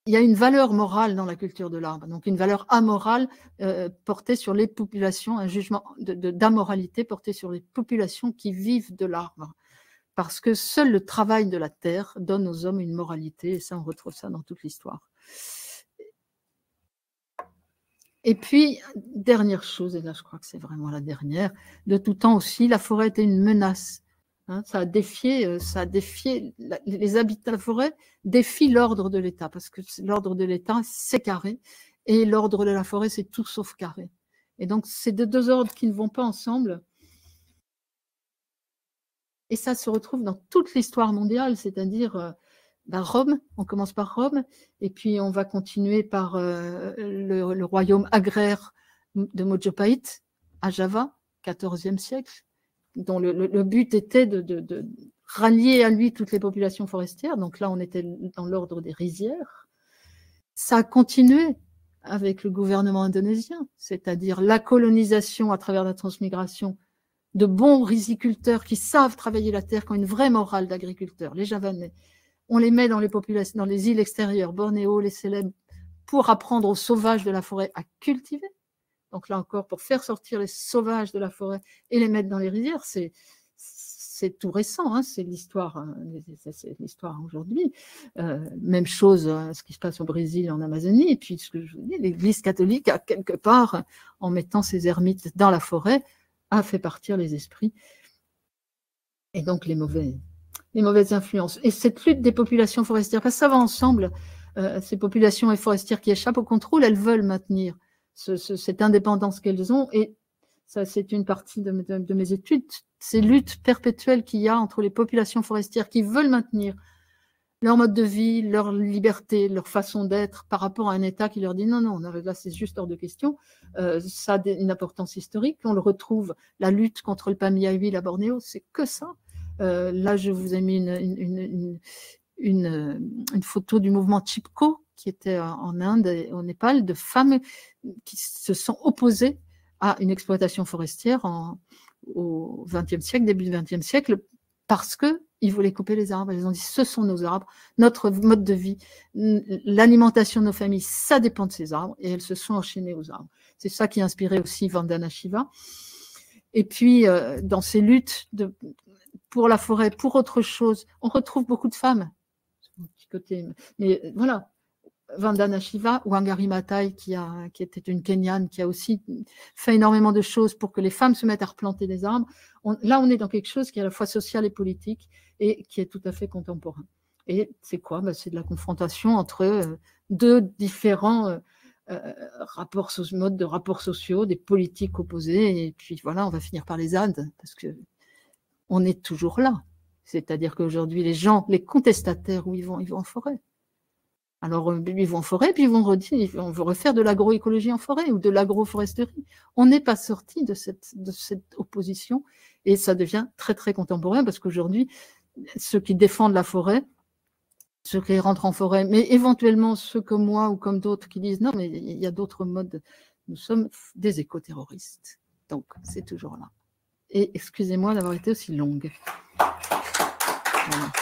S1: il y a une valeur morale dans la culture de l'arbre, donc une valeur amorale portée sur les populations, un jugement d'amoralité porté sur les populations qui vivent de l'arbre. Parce que seul le travail de la terre donne aux hommes une moralité, et ça, on retrouve ça dans toute l'histoire. Et puis, dernière chose, et là je crois que c'est vraiment la dernière, de tout temps aussi, la forêt était une menace. Hein, ça a défié les habitants de la forêt défient l'ordre de l'État, parce que l'ordre de l'État, c'est carré, et l'ordre de la forêt, c'est tout sauf carré. Et donc, c'est deux ordres qui ne vont pas ensemble. Et ça se retrouve dans toute l'histoire mondiale, c'est-à-dire Rome, on commence par Rome, et puis on va continuer par le royaume agraire de Mojopahit à Java, XIVe siècle, dont le but était de rallier à lui toutes les populations forestières. Donc là, on était dans l'ordre des rizières. Ça a continué avec le gouvernement indonésien, c'est-à-dire la colonisation à travers la transmigration de bons riziculteurs qui savent travailler la terre, qui ont une vraie morale d'agriculteur, les Javanais. On les met dans les populations, dans les îles extérieures, Bornéo, les Célèbres, pour apprendre aux sauvages de la forêt à cultiver. Donc là encore, pour faire sortir les sauvages de la forêt et les mettre dans les rizières, c'est tout récent, hein, c'est l'histoire aujourd'hui. Même chose, ce qui se passe au Brésil, en Amazonie, et puis ce que je vous dis, l'Église catholique a quelque part, en mettant ses ermites dans la forêt, a fait partir les esprits et donc les mauvaises influences. Et cette lutte des populations forestières, parce que ça va ensemble, ces populations forestières qui échappent au contrôle, elles veulent maintenir cette indépendance qu'elles ont, et ça c'est une partie de mes études, ces luttes perpétuelles qu'il y a entre les populations forestières qui veulent maintenir leur mode de vie, leur liberté, leur façon d'être par rapport à un État qui leur dit non, non, là c'est juste hors de question. Ça a une importance historique. On le retrouve, la lutte contre le Pamiyawi à Bornéo, c'est que ça. Là, je vous ai mis une photo du mouvement Chipko qui était en Inde et au Népal, de femmes qui se sont opposées à une exploitation forestière au XXe siècle, début du XXe siècle, parce qu'ils voulaient couper les arbres. Ils ont dit, ce sont nos arbres, notre mode de vie, l'alimentation de nos familles, ça dépend de ces arbres, et elles se sont enchaînées aux arbres. C'est ça qui a inspiré aussi Vandana Shiva. Et puis, dans ces luttes pour la forêt, pour autre chose, on retrouve beaucoup de femmes. Côté, mais voilà, Vandana Shiva, Wangari Maathai, qui était une Kenyane, qui a aussi fait énormément de choses pour que les femmes se mettent à replanter des arbres. Là, on est dans quelque chose qui est à la fois social et politique et qui est tout à fait contemporain. Et c'est quoi? C'est de la confrontation entre deux différents modes de rapports sociaux, des politiques opposées. Et puis voilà, on va finir par les Indes, parce qu'on est toujours là. C'est-à-dire qu'aujourd'hui, les gens, les contestataires, où ils vont en forêt. Alors, ils vont en forêt, puis ils vont refaire de l'agroécologie en forêt ou de l'agroforesterie. On n'est pas sorti de cette opposition, et ça devient très, très contemporain, parce qu'aujourd'hui, ceux qui défendent la forêt, ceux qui rentrent en forêt, mais éventuellement ceux comme moi ou comme d'autres qui disent non, mais il y a d'autres modes. Nous sommes des éco-terroristes. Donc, c'est toujours là. Et excusez-moi d'avoir été aussi longue. Voilà.